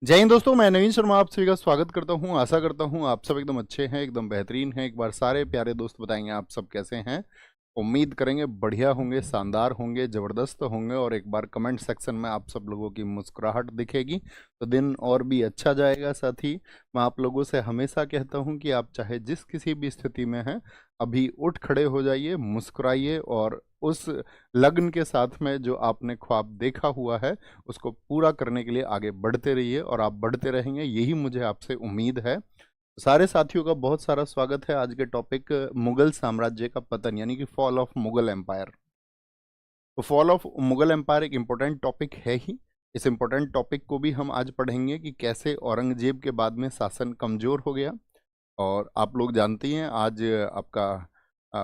जय हिंद दोस्तों, मैं नवीन शर्मा आप सभी का स्वागत करता हूं। आशा करता हूं आप सब एकदम अच्छे हैं, एकदम बेहतरीन हैं। एक बार सारे प्यारे दोस्त बताएंगे आप सब कैसे हैं। उम्मीद करेंगे बढ़िया होंगे, शानदार होंगे, ज़बरदस्त होंगे। और एक बार कमेंट सेक्शन में आप सब लोगों की मुस्कुराहट दिखेगी तो दिन और भी अच्छा जाएगा। साथ ही मैं आप लोगों से हमेशा कहता हूं कि आप चाहे जिस किसी भी स्थिति में हैं, अभी उठ खड़े हो जाइए, मुस्कुराइए और उस लगन के साथ में जो आपने ख्वाब देखा हुआ है उसको पूरा करने के लिए आगे बढ़ते रहिए। और आप बढ़ते रहेंगे, यही मुझे आपसे उम्मीद है। सारे साथियों का बहुत सारा स्वागत है। आज के टॉपिक मुगल साम्राज्य का पतन यानी कि फॉल ऑफ मुगल एम्पायर। तो फॉल ऑफ मुगल एम्पायर एक इम्पोर्टेंट टॉपिक है ही। इस इम्पोर्टेंट टॉपिक को भी हम आज पढ़ेंगे कि कैसे औरंगजेब के बाद में शासन कमजोर हो गया। और आप लोग जानते ही हैं आज आपका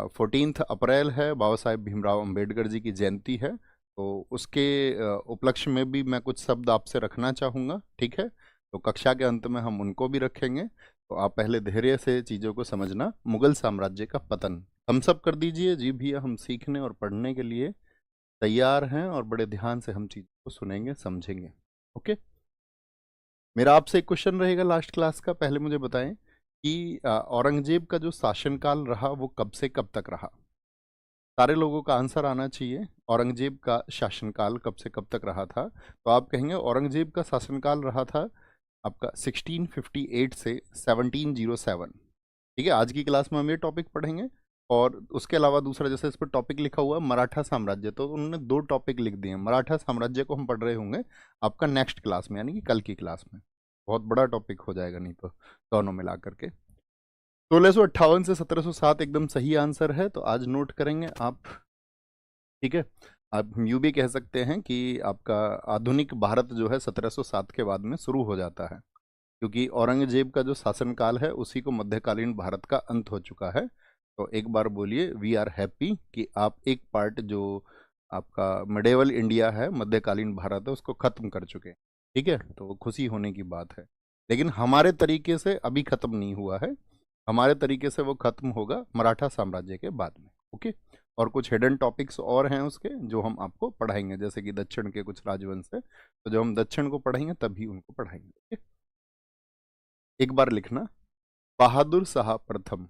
14 अप्रैल है, बाबा साहेब भीमराव अंबेडकर जी की जयंती है। तो उसके उपलक्ष्य में भी मैं कुछ शब्द आपसे रखना चाहूँगा, ठीक है। तो कक्षा के अंत में हम उनको भी रखेंगे। तो आप पहले धैर्य से चीज़ों को समझना। मुगल साम्राज्य का पतन हम सब कर दीजिए जी भैया, हम सीखने और पढ़ने के लिए तैयार हैं और बड़े ध्यान से हम चीज़ों को सुनेंगे, समझेंगे। ओके। मेरा आपसे एक क्वेश्चन रहेगा लास्ट क्लास का। पहले मुझे बताएं कि औरंगजेब का जो शासनकाल रहा वो कब से कब तक रहा। सारे लोगों का आंसर आना चाहिए। औरंगजेब का शासनकाल कब से कब तक रहा था। तो आप कहेंगे औरंगजेब का शासनकाल रहा था आपका 1658 से 1707। ठीक है, आज की क्लास में हम ये टॉपिक पढ़ेंगे। और उसके अलावा दूसरा, जैसे इस पर टॉपिक लिखा हुआ है मराठा साम्राज्य, तो उन्होंने दो टॉपिक लिख दिए हैं। मराठा साम्राज्य को हम पढ़ रहे होंगे आपका नेक्स्ट क्लास में, यानी कि कल की क्लास में। बहुत बड़ा टॉपिक हो जाएगा नहीं तो दोनों मिला करके। 1658 से 1707 एकदम सही आंसर है, तो आज नोट करेंगे आप। ठीक है। आप यूं भी कह सकते हैं कि आपका आधुनिक भारत जो है 1707 के बाद में शुरू हो जाता है, क्योंकि औरंगजेब का जो शासनकाल है उसी को मध्यकालीन भारत का अंत हो चुका है। तो एक बार बोलिए वी आर हैप्पी कि आप एक पार्ट जो आपका मिडेवल इंडिया है, मध्यकालीन भारत है, उसको खत्म कर चुके हैं। ठीक है, तो खुशी होने की बात है। लेकिन हमारे तरीके से अभी खत्म नहीं हुआ है। हमारे तरीके से वो खत्म होगा मराठा साम्राज्य के बाद में। ओके। और कुछ हिडन टॉपिक्स और हैं उसके जो हम आपको पढ़ाएंगे, जैसे कि दक्षिण के कुछ राजवंश है, तो जब हम दक्षिण को पढ़ेंगे तभी उनको पढ़ाएंगे। ओके? एक बार लिखना, बहादुर शाह प्रथम।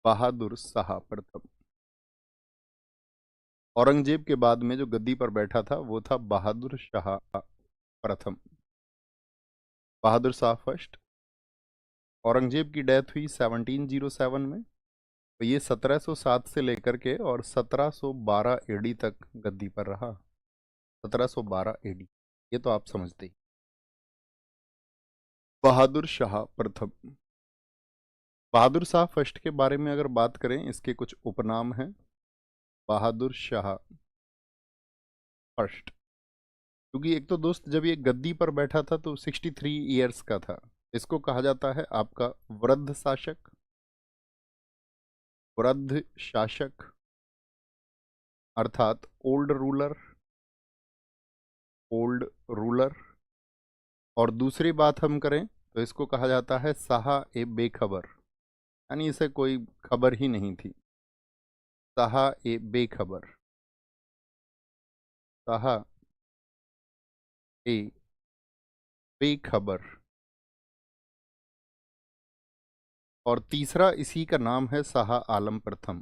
बहादुर शाह प्रथम। औरंगजेब के बाद में जो गद्दी पर बैठा था वो था बहादुर शाह प्रथम। बहादुर शाह फर्स्ट। औरंगजेब की डेथ हुई 1707 में। तो ये 1707 से लेकर के और 1712 एडी तक गद्दी पर रहा। 1712 एडी, ये तो आप समझते ही। बहादुर शाह प्रथम। बहादुर शाह फर्स्ट के बारे में अगर बात करें, इसके कुछ उपनाम हैं। बहादुर शाह फर्स्ट, क्योंकि एक तो दोस्त जब ये गद्दी पर बैठा था तो 63 ईयर्स का था। इसको कहा जाता है आपका वृद्ध शासक। वृद्ध शासक अर्थात ओल्ड रूलर। Old ruler. और दूसरी बात हम करें तो इसको कहा जाता है शाह ए बेखबर, यानी इसे कोई खबर ही नहीं थी। शाह ए बेखबर। शाह ए बेखबर। और तीसरा इसी का नाम है शाह आलम प्रथम।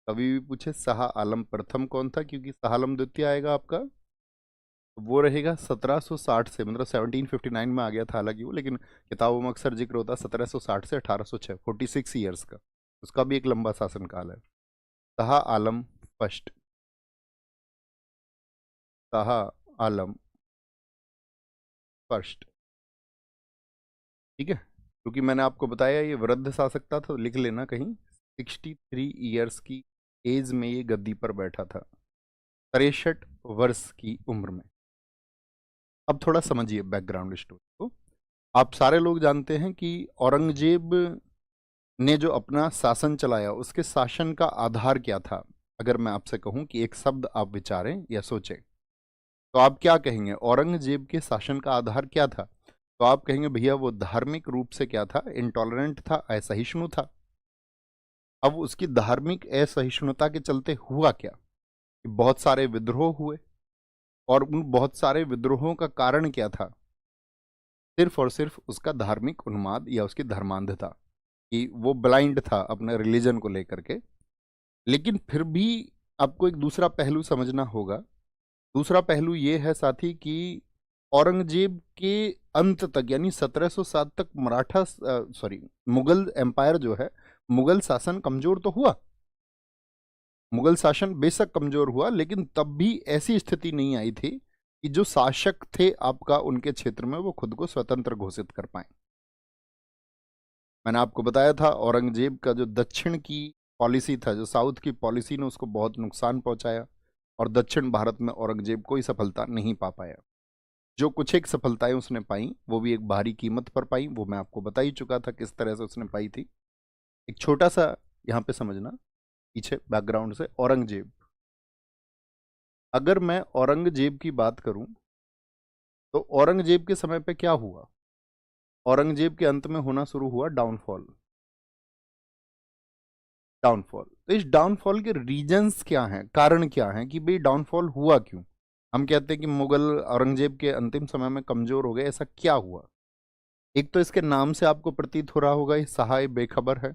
कभी भी पूछे शाह आलम प्रथम कौन था, क्योंकि शाह आलम द्वितीय आएगा आपका, तो वो रहेगा 1760 से, मतलब 1759 में आ गया था हालांकि वो, लेकिन किताबों में अक्सर जिक्र होता है 1760 से 1806, 46 ईयर्स का। उसका भी एक लंबा शासनकाल है। शाह आलम फर्स्ट। शाह आलम फर्स्ट। ठीक है, क्योंकि मैंने आपको बताया ये वृद्ध शासक था, तो लिख लेना कहीं 63 ईयर्स की एज में ये गद्दी पर बैठा था, 63 वर्ष की उम्र में। अब थोड़ा समझिए बैकग्राउंड स्टोरी को। आप सारे लोग जानते हैं कि औरंगजेब ने जो अपना शासन चलाया उसके शासन का आधार क्या था। अगर मैं आपसे कहूं कि एक शब्द आप विचारें या सोचें, तो आप क्या कहेंगे औरंगजेब के शासन का आधार क्या था। तो आप कहेंगे भैया वो धार्मिक रूप से क्या था, इंटॉलरेंट था, असहिष्णु था। अब उसकी धार्मिक असहिष्णुता के चलते हुआ क्या कि बहुत सारे विद्रोह हुए। और उन बहुत सारे विद्रोहों का कारण क्या था? सिर्फ और सिर्फ उसका धार्मिक उन्माद या उसकी धर्मांधता, कि वो ब्लाइंड था अपने रिलीजन को लेकर के। लेकिन फिर भी आपको एक दूसरा पहलू समझना होगा। दूसरा पहलू ये है साथी कि औरंगजेब के अंत तक यानी 1707 तक मराठा सॉरी मुगल एम्पायर जो है, मुगल शासन कमजोर तो हुआ, मुगल शासन बेशक कमजोर हुआ, लेकिन तब भी ऐसी स्थिति नहीं आई थी कि जो शासक थे आपका उनके क्षेत्र में वो खुद को स्वतंत्र घोषित कर पाए। मैंने आपको बताया था औरंगजेब का जो दक्षिण की पॉलिसी था, जो साउथ की पॉलिसी ने उसको बहुत नुकसान पहुंचाया और दक्षिण भारत में औरंगजेब कोई सफलता नहीं पा पाया। जो कुछ एक सफलताएं उसने पाई वो भी एक भारी कीमत पर पाई, वो मैं आपको बता ही चुका था किस तरह से उसने पाई थी। एक छोटा सा यहाँ पे समझना पीछे बैकग्राउंड से, औरंगजेब, अगर मैं औरंगजेब की बात करूं तो औरंगजेब के समय पे क्या हुआ? औरंगजेब के अंत में होना शुरू हुआ डाउनफॉल। डाउनफॉल, तो इस डाउनफॉल के रीजंस क्या हैं, कारण क्या हैं कि भाई डाउनफॉल हुआ क्यों? हम कहते हैं कि मुगल औरंगजेब के अंतिम समय में कमजोर हो गए, ऐसा क्या हुआ? एक तो इसके नाम से आपको प्रतीत हो रहा होगा ये सहाय बेखबर है,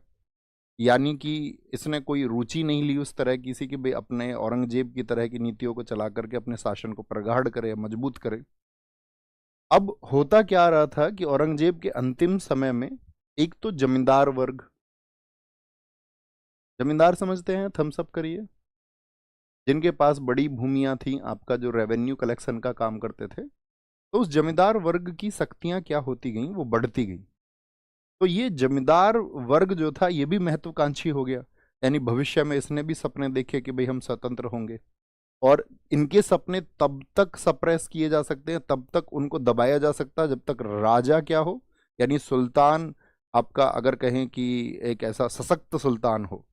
यानी कि इसने कोई रुचि नहीं ली उस तरह किसी की भाई अपने औरंगजेब की तरह की नीतियों को चला करके अपने शासन को प्रगाढ़ करे या मजबूत करे। अब होता क्या रहा था कि औरंगजेब के अंतिम समय में एक तो जमींदार वर्ग, जमींदार समझते हैं, थम्स अप करिए, जिनके पास बड़ी भूमियां थी, आपका जो रेवेन्यू कलेक्शन का काम करते थे, तो उस जमींदार वर्ग की शक्तियां क्या होती गई, वो बढ़ती गई। तो ये जमींदार वर्ग जो था ये भी महत्वाकांक्षी हो गया, यानी भविष्य में इसने भी सपने देखे कि भाई हम स्वतंत्र होंगे, और इनके सपने तब तक सप्रेस किए जा सकते हैं, तब तक उनको दबाया जा सकता है जब तक राजा क्या हो, यानी सुल्तान आपका, अगर कहें कि एक ऐसा सशक्त सुल्तान हो।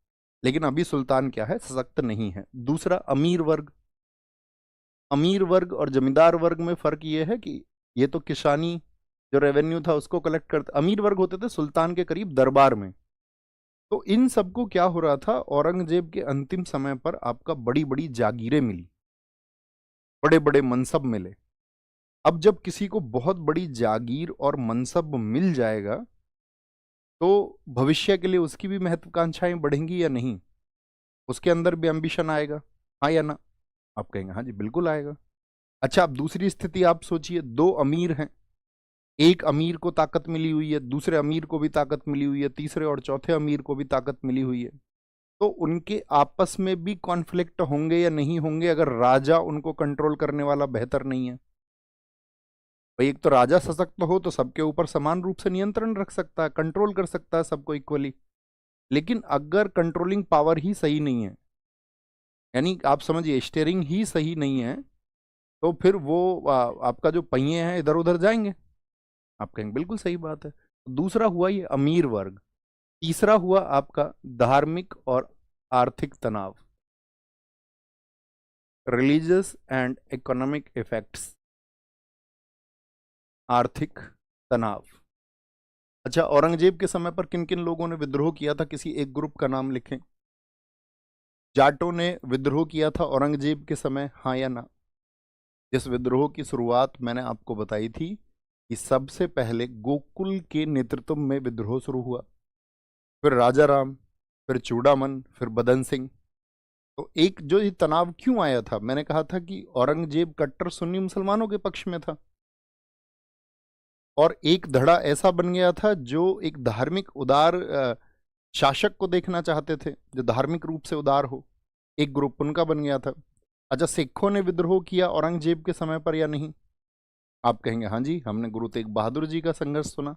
लेकिन अभी सुल्तान क्या है, सशक्त नहीं है। दूसरा अमीर वर्ग, अमीर वर्ग और जमींदार वर्ग में फर्क ये है कि ये तो किसानी जो रेवेन्यू था उसको कलेक्ट करते, अमीर वर्ग होते थे सुल्तान के करीब दरबार में। तो इन सबको क्या हो रहा था, औरंगजेब के अंतिम समय पर आपका बड़ी बड़ी जागीरें मिली, बड़े बड़े मनसब मिले। अब जब किसी को बहुत बड़ी जागीर और मनसब मिल जाएगा तो भविष्य के लिए उसकी भी महत्वाकांक्षाएं बढ़ेंगी या नहीं, उसके अंदर भी एम्बिशन आएगा, हाँ या ना? आप कहेंगे हाँ जी बिल्कुल आएगा। अच्छा, अब दूसरी स्थिति आप सोचिए, दो अमीर हैं, एक अमीर को ताकत मिली हुई है, दूसरे अमीर को भी ताकत मिली हुई है, तीसरे और चौथे अमीर को भी ताकत मिली हुई है, तो उनके आपस में भी कॉन्फ्लिक्ट होंगे या नहीं होंगे अगर राजा उनको कंट्रोल करने वाला बेहतर नहीं है? भाई एक तो राजा सशक्त हो तो सबके ऊपर समान रूप से नियंत्रण रख सकता है, कंट्रोल कर सकता है सबको इक्वली। लेकिन अगर कंट्रोलिंग पावर ही सही नहीं है, यानी आप समझिए स्टीयरिंग ही सही नहीं है, तो फिर वो आपका जो पहिए हैं इधर उधर जाएंगे। आप कहेंगे बिल्कुल सही बात है। दूसरा हुआ ये अमीर वर्ग, तीसरा हुआ आपका धार्मिक और आर्थिक तनाव, रिलीजियस एंड इकोनॉमिक इफेक्ट्स, आर्थिक तनाव। अच्छा, औरंगजेब के समय पर किन किन लोगों ने विद्रोह किया था, किसी एक ग्रुप का नाम लिखें। जाटों ने विद्रोह किया था औरंगजेब के समय, हाँ या ना? इस विद्रोह की शुरुआत मैंने आपको बताई थी कि सबसे पहले गोकुल के नेतृत्व में विद्रोह शुरू हुआ, फिर राजा राम, फिर चूड़ामन, फिर बदन सिंह। तो एक जो ये तनाव क्यों आया था, मैंने कहा था कि औरंगजेब कट्टर सुन्नी मुसलमानों के पक्ष में था, और एक धड़ा ऐसा बन गया था जो एक धार्मिक उदार शासक को देखना चाहते थे जो धार्मिक रूप से उदार हो, एक ग्रुप उनका बन गया था। अच्छा, सिखों ने विद्रोह किया औरंगजेब के समय पर या नहीं? आप कहेंगे हाँ जी, हमने गुरु तेग बहादुर जी का संघर्ष सुना।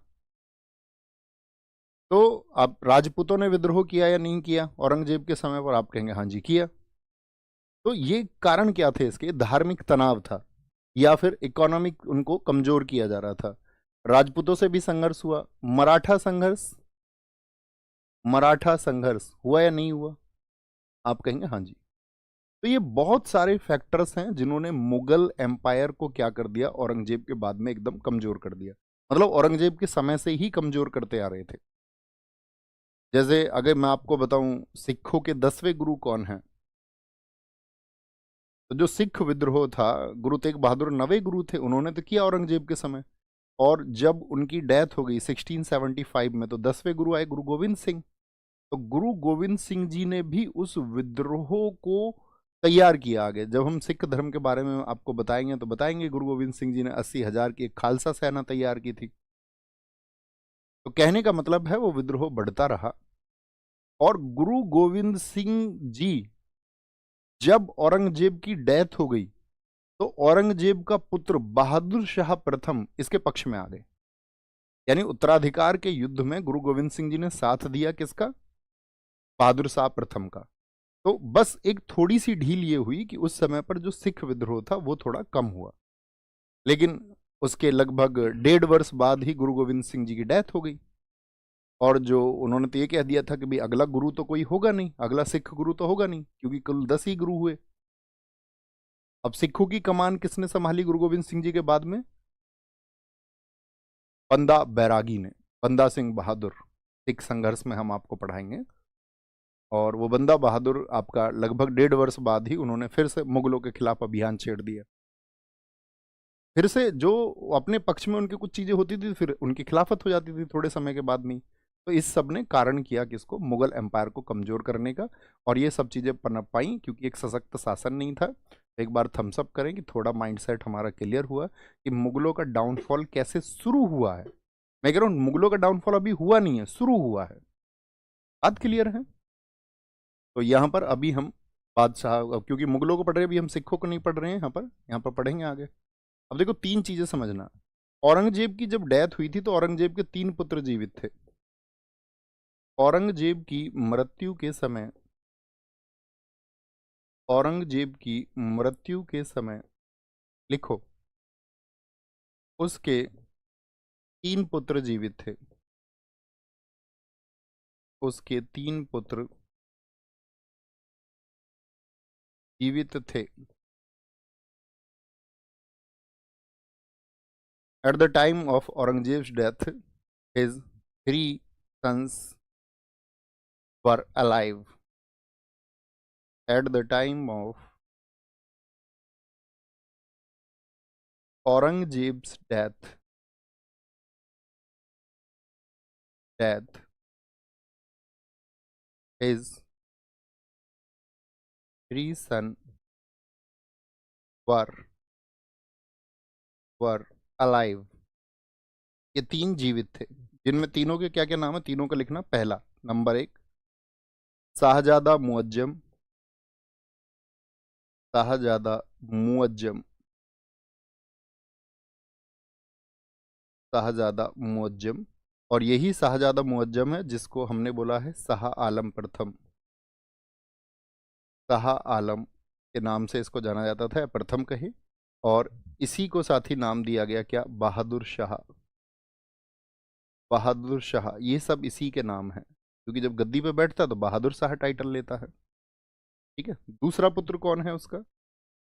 तो आप राजपूतों ने विद्रोह किया या नहीं किया औरंगजेब के समय पर? आप कहेंगे हाँ जी किया। तो ये कारण क्या थे इसके? धार्मिक तनाव था या फिर इकोनॉमिक उनको कमजोर किया जा रहा था। राजपूतों से भी संघर्ष हुआ, मराठा संघर्ष, मराठा संघर्ष हुआ या नहीं हुआ? आप कहेंगे हाँ जी। तो ये बहुत सारे फैक्टर्स हैं जिन्होंने मुगल एम्पायर को क्या कर दिया, औरंगजेब के बाद में एकदम कमजोर कर दिया, मतलब औरंगजेब के समय से ही कमजोर करते आ रहे थे। जैसे अगर मैं आपको बताऊं सिखों के 10वें गुरु कौन हैं, तो जो सिख विद्रोह था, गुरु तेग बहादुर नवे गुरु थे, उन्होंने तो किया औरंगजेब के समय। और जब उनकी डेथ हो गई 1675 में, तो 10वें गुरु आए गुरु गोविंद सिंह। तो गुरु गोविंद सिंह जी ने भी उस विद्रोह को तैयार किया आगे। जब हम सिख धर्म के बारे में आपको बताएंगे तो बताएंगे गुरु गोविंद सिंह जी ने 80,000 की एक खालसा सेना तैयार की थी। तो कहने का मतलब है वो विद्रोह बढ़ता रहा। और गुरु गोविंद सिंह जी जब औरंगजेब की डेथ हो गई, तो औरंगजेब का पुत्र बहादुर शाह प्रथम इसके पक्ष में आ गए। यानी उत्तराधिकार के युद्ध में गुरु गोविंद सिंह जी ने साथ दिया किसका? बहादुर शाह प्रथम का। तो बस एक थोड़ी सी ढील ये हुई कि उस समय पर जो सिख विद्रोह था वो थोड़ा कम हुआ, लेकिन उसके लगभग 1.5 वर्ष बाद ही गुरु गोविंद सिंह जी की डेथ हो गई। और जो उन्होंने तो ये कह दिया था कि भाई अगला गुरु तो कोई होगा नहीं, अगला सिख गुरु तो होगा नहीं, क्योंकि कुल 10 ही गुरु हुए। अब सिखों की कमान किसने संभाली गुरु गोविंद सिंह जी के बाद में? बंदा बैरागी ने, बंदा सिंह बहादुर। सिख संघर्ष में हम आपको पढ़ाएंगे। और वो बंदा बहादुर आपका लगभग 1.5 वर्ष बाद ही उन्होंने फिर से मुगलों के खिलाफ अभियान छेड़ दिया। फिर से जो अपने पक्ष में उनकी कुछ चीजें होती थी, फिर उनकी खिलाफत हो जाती थी थोड़े समय के बाद में। तो इस सब ने कारण किया कि इसको मुगल एम्पायर को कमजोर करने का। और ये सब चीजें पनप पाई क्योंकि एक सशक्त शासन नहीं था। एक बार थम्सअप करें कि थोड़ा माइंडसेट हमारा क्लियर हुआ कि मुगलों का डाउनफॉल कैसे शुरू हुआ है। मैं कह रहा हूँ मुगलों का डाउनफॉल अभी हुआ नहीं है, शुरू हुआ है। बात क्लियर है? तो यहाँ पर अभी हम बादशाह, क्योंकि मुगलों को पढ़ रहे हैं, अभी हम सिखों को नहीं पढ़ रहे हैं यहाँ पर पढ़ेंगे आगे। अब देखो 3 चीजें समझना। औरंगजेब की जब डेथ हुई थी तो औरंगजेब के 3 पुत्र जीवित थे। औरंगजेब की मृत्यु के समय, औरंगजेब की मृत्यु के समय लिखो, उसके 3 पुत्र जीवित थे। उसके 3 पुत्र जीवित थे। At the time of Aurangzeb's death, his 3 sons were alive. At the time of Aurangzeb's death, his 3 sons were alive. ये 3 जीवित थे, जिनमें तीनों के क्या क्या नाम है, तीनों का लिखना। पहला नंबर 1 शाहजादा मुअज्जम, शाहजादा मुअज्जम, शाहजादा मुअज्जम। और यही शाहजादा मुअज्जम है जिसको हमने बोला है शाह आलम प्रथम। शाह आलम के नाम से इसको जाना जाता था, प्रथम कहे। और इसी को साथ ही नाम दिया गया क्या? बहादुर शाह। बहादुर शाह ये सब इसी के नाम है, क्योंकि जब गद्दी पे बैठता तो बहादुर शाह टाइटल लेता है। ठीक है। दूसरा पुत्र कौन है उसका?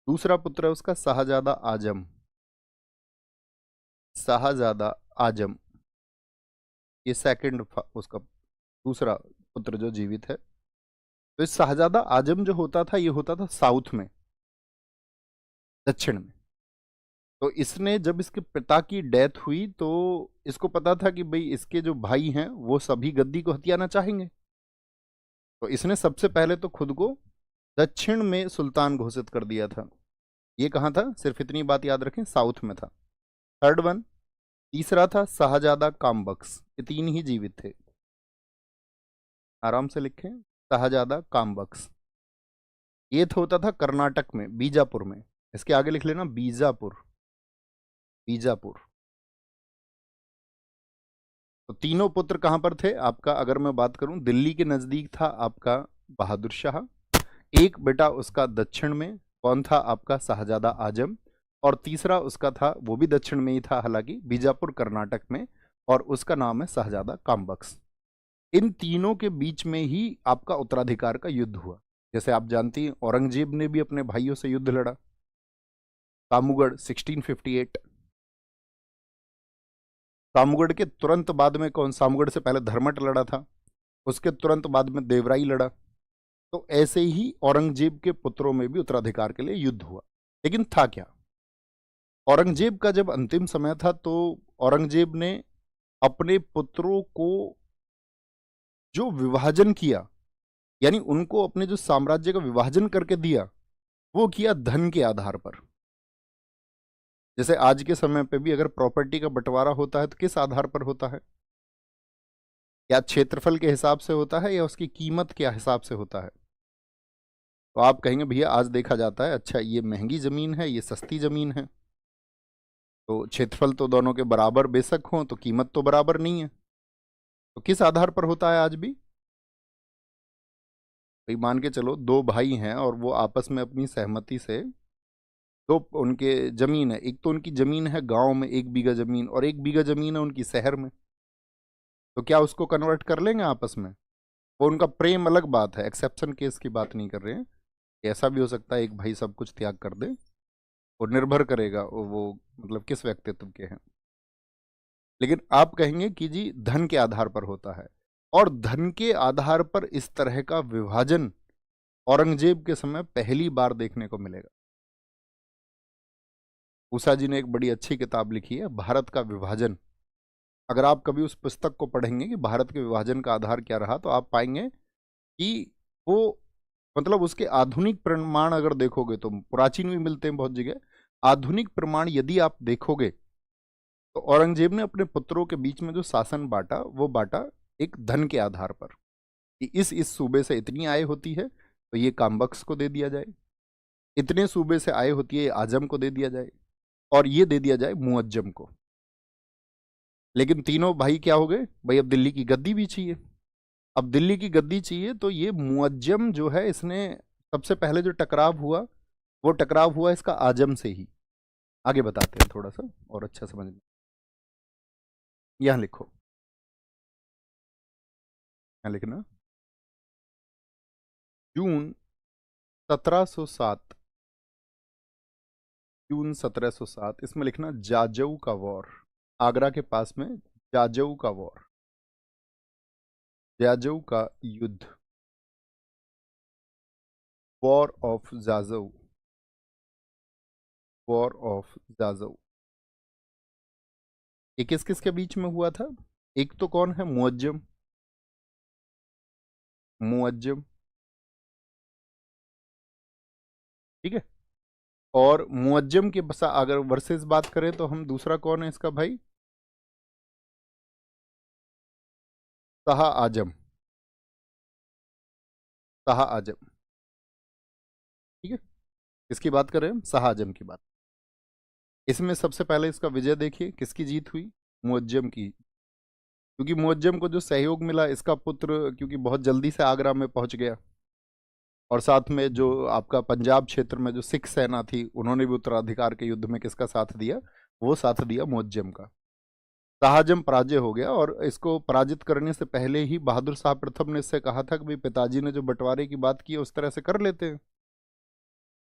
दूसरा पुत्र है उसका शाहजादा आजम। शाहजादा आजम ये सेकंड उसका दूसरा पुत्र जो जीवित है। तो इस शाहजादा आजम जो होता था, ये होता था साउथ में, दक्षिण में। तो इसने जब इसके पिता की डेथ हुई तो इसको पता था कि भाई इसके जो भाई हैं वो सभी गद्दी को हथियाना चाहेंगे। तो इसने सबसे पहले तो खुद को दक्षिण में सुल्तान घोषित कर दिया था। ये कहाँ था? सिर्फ इतनी बात याद रखें, साउथ में था। थर्ड वन, तीसरा था शाहजादा कामबख्श। ये 3 ही जीवित थे। आराम से लिखें, शाहजादा कामबख्श। ये होता था कर्नाटक में, बीजापुर में। इसके आगे लिख लेना बीजापुर, बीजापुर। तो तीनों पुत्र कहां पर थे आपका? अगर मैं बात करूं, दिल्ली के नजदीक था आपका बहादुर शाह। एक बेटा उसका दक्षिण में, कौन था आपका? शाहजादा आजम। और तीसरा उसका था, वो भी दक्षिण में ही था हालांकि, बीजापुर कर्नाटक में, और उसका नाम है शाहजादा कामबख्श। इन तीनों के बीच में ही आपका उत्तराधिकार का युद्ध हुआ। जैसे आप जानती हैं औरंगजेब ने भी अपने भाइयों से युद्ध लड़ा, कामूगढ़ 1658। कामूगढ़ के तुरंत बाद में कौन? सामूगढ़ से पहले धर्मट लड़ा था, उसके तुरंत बाद में देवराई लड़ा। तो ऐसे ही औरंगजेब के पुत्रों में भी उत्तराधिकार के लिए युद्ध हुआ। लेकिन था क्या, औरंगजेब का जब अंतिम समय था तो औरंगजेब ने अपने पुत्रों को जो विभाजन किया, यानी उनको अपने जो साम्राज्य का विभाजन करके दिया, वो किया धन के आधार पर। जैसे आज के समय पे भी अगर प्रॉपर्टी का बंटवारा होता है तो किस आधार पर होता है? या क्षेत्रफल के हिसाब से होता है या उसकी कीमत के हिसाब से होता है? तो आप कहेंगे भैया आज देखा जाता है, अच्छा ये महंगी जमीन है, ये सस्ती जमीन है, तो क्षेत्रफल तो दोनों के बराबर बेशक हो तो कीमत तो बराबर नहीं है। तो किस आधार पर होता है आज भी? भाई मान के चलो दो भाई हैं और वो आपस में अपनी सहमति से, दो उनके जमीन है, एक तो उनकी जमीन है गांव में 1 बीघा जमीन और 1 बीघा जमीन है उनकी शहर में, तो क्या उसको कन्वर्ट कर लेंगे आपस में? वो उनका प्रेम अलग बात है, एक्सेप्शन केस की बात नहीं कर रहे हैं। ऐसा भी हो सकता है एक भाई सब कुछ त्याग कर दे, और निर्भर करेगा वो मतलब किस व्यक्तित्व के हैं। लेकिन आप कहेंगे कि जी धन के आधार पर होता है, और धन के आधार पर इस तरह का विभाजन औरंगजेब के समय पहली बार देखने को मिलेगा। उषा जी ने एक बड़ी अच्छी किताब लिखी है भारत का विभाजन। अगर आप कभी उस पुस्तक को पढ़ेंगे कि भारत के विभाजन का आधार क्या रहा, तो आप पाएंगे कि वो मतलब उसके आधुनिक प्रमाण अगर देखोगे तो प्राचीन भी मिलते हैं बहुत जगह। आधुनिक प्रमाण यदि आप देखोगे तो औरंगजेब ने अपने पुत्रों के बीच में जो शासन बांटा वो बांटा एक धन के आधार पर, कि इस सूबे से इतनी आय होती है तो ये कामबख्श को दे दिया जाए, इतने सूबे से आय होती है ये आजम को दे दिया जाए, और ये दे दिया जाए मुअज्जम को। लेकिन तीनों भाई क्या हो गए, भाई अब दिल्ली की गद्दी भी चाहिए। अब दिल्ली की गद्दी चाहिए तो ये मुअज्जम जो है इसने सबसे पहले जो टकराव हुआ वो टकराव हुआ इसका आजम से ही। आगे बताते हैं थोड़ा सा और अच्छा समझ में। यहां लिखो, यहां लिखना जून 1707, जून 1707, इसमें लिखना जाजऊ का वॉर, आगरा के पास में जाजऊ का वॉर, जाजऊ का युद्ध, war of Jajau, war of Jajau. ये किस किस के बीच में हुआ था? एक तो कौन है, मुअज्जम, मुअज्जम, ठीक है। और मुअज्जम के बसा अगर वर्सेस बात करें तो हम दूसरा कौन है इसका भाई, शाह आजम, शाह आजम, ठीक है। किसकी बात कर रहे हैं हम? शाह आजम की बात। इसमें सबसे पहले इसका विजय देखिए, किसकी जीत हुई? मुअज्जम की। क्योंकि मुअज्जम को जो सहयोग मिला, इसका पुत्र क्योंकि बहुत जल्दी से आगरा में पहुंच गया, और साथ में जो आपका पंजाब क्षेत्र में जो सिख सेना थी उन्होंने भी उत्तराधिकार के युद्ध में किसका साथ दिया? वो साथ दिया मुअज्जम का। शाहजम पराजय हो गया, और इसको पराजित करने से पहले ही बहादुर शाह प्रथम ने इससे कहा था कि भाई पिताजी ने जो बंटवारे की बात की है उस तरह से कर लेते हैं।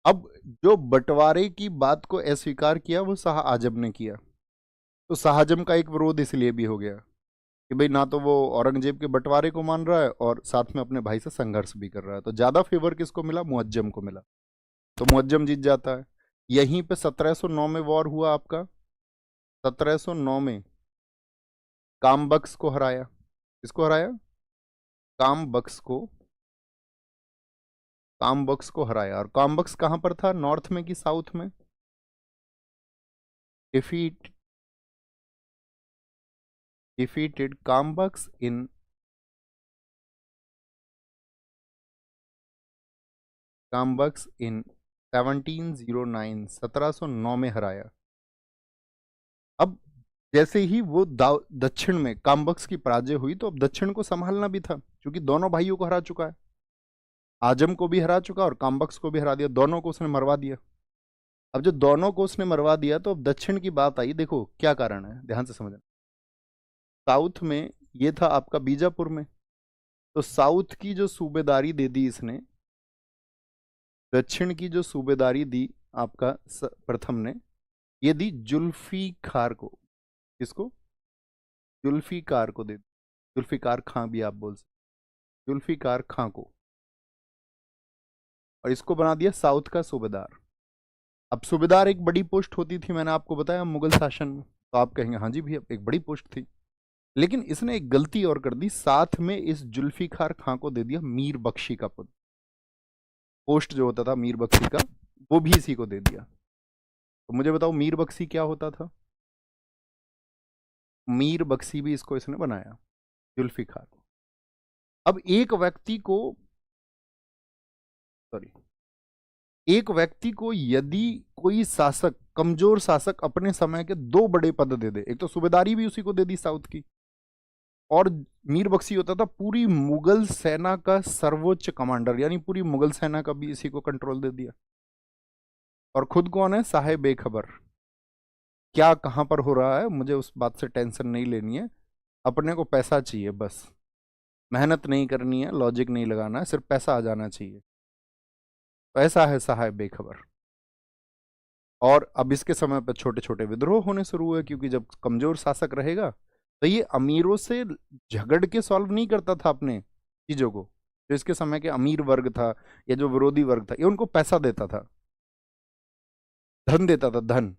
अब जो बंटवारे की बात को अस्वीकार किया वो शाह आजम ने किया, तो शाहजम का एक विरोध इसलिए भी हो गया कि भाई ना तो वो औरंगजेब के बंटवारे को मान रहा है और साथ में अपने भाई से संघर्ष भी कर रहा है, तो ज्यादा फेवर किसको मिला? मुअज्जम को मिला, तो मुअज्जम जीत जाता है। यहीं पे 1709 में वॉर हुआ आपका, 1709 में कामबख्श को हराया। किसको हराया? कामबख्श को, कामबख्श को हराया। और कामबख्श कहां पर था, नॉर्थ में कि साउथ में? डिफीट, डिफीटेड कामबख्श इन, कामबख्श इन 1709, 1709 में हराया। अब जैसे ही वो दक्षिण में कामबख्श की पराजय हुई तो अब दक्षिण को संभालना भी था, क्योंकि दोनों भाइयों को हरा चुका है, आजम को भी हरा चुका और कामबख्श को भी हरा दिया, दोनों को उसने मरवा दिया। अब जो दोनों को उसने मरवा दिया तो अब दक्षिण की बात आई। देखो क्या कारण है, ध्यान से समझना। साउथ में ये था आपका बीजापुर में, तो साउथ की जो सूबेदारी दे दी इसने, दक्षिण की जो सूबेदारी दी आपका प्रथम ने, ये दी जुल्फीकार को। किसको? जुल्फीकार को दे दी, जुल्फीकार खां भी आप बोल सकते, जुल्फीकार खां को। और इसको बना दिया साउथ का सूबेदार। अब सूबेदार एक बड़ी पोस्ट होती थी, मैंने आपको बताया मुगल शासन में, तो आप कहेंगे हाँ जी भैया एक बड़ी पोस्ट थी, लेकिन इसने एक गलती और कर दी, साथ में इस जुल्फिकार खां को दे दिया मीर बख्शी का पद। पोस्ट जो होता था मीर बख्शी का, वो भी इसी को दे दिया। तो मुझे बताओ मीर बख्शी क्या होता था? मीर बख्शी भी इसको इसने बनाया, जुल्फिकार। अब एक व्यक्ति को, सॉरी, एक व्यक्ति को यदि कोई शासक, कमजोर शासक अपने समय के दो बड़े पद दे दे, एक तो सूबेदारी भी उसी को दे दी साउथ की, और मीर बख्शी होता था पूरी मुगल सेना का सर्वोच्च कमांडर, यानी पूरी मुगल सेना का भी इसी को कंट्रोल दे दिया। और खुद कौन है? साहेब बेखबर। क्या कहां पर हो रहा है मुझे उस बात से टेंशन नहीं लेनी है, अपने को पैसा चाहिए बस, मेहनत नहीं करनी है, लॉजिक नहीं लगाना है, सिर्फ पैसा आ जाना चाहिए। पैसा है साहेब बेखबर। और अब इसके समय पर छोटे छोटे विद्रोह होने शुरू हुए, क्योंकि जब कमजोर शासक रहेगा तो ये अमीरों से झगड़ के सॉल्व नहीं करता था अपने चीजों को। जो इसके समय के अमीर वर्ग था या जो विरोधी वर्ग था, ये उनको पैसा देता था, धन देता था, धन।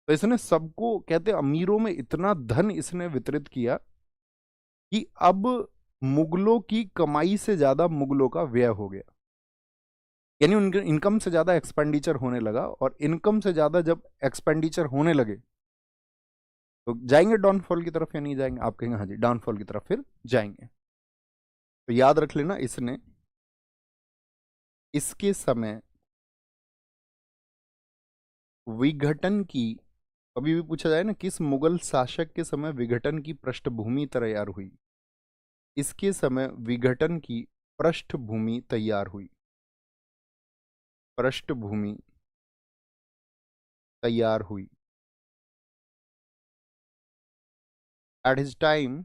तो इसने सबको, कहते अमीरों में इतना धन इसने वितरित किया कि अब मुगलों की कमाई से ज्यादा मुगलों का व्यय हो गया, यानी उनके इनकम से ज्यादा एक्सपेंडिचर होने लगा। और इनकम से ज्यादा जब एक्सपेंडिचर होने लगे तो जाएंगे डाउनफॉल की तरफ या नहीं जाएंगे? आप कहेंगे हाँ जी डाउनफॉल की तरफ फिर जाएंगे। तो याद रख लेना, इसने इसके समय विघटन की, कभी भी पूछा जाए ना किस मुगल शासक के समय विघटन की पृष्ठभूमि तैयार हुई, इसके समय विघटन की पृष्ठभूमि तैयार हुई, पृष्ठभूमि तैयार हुई। Eight his time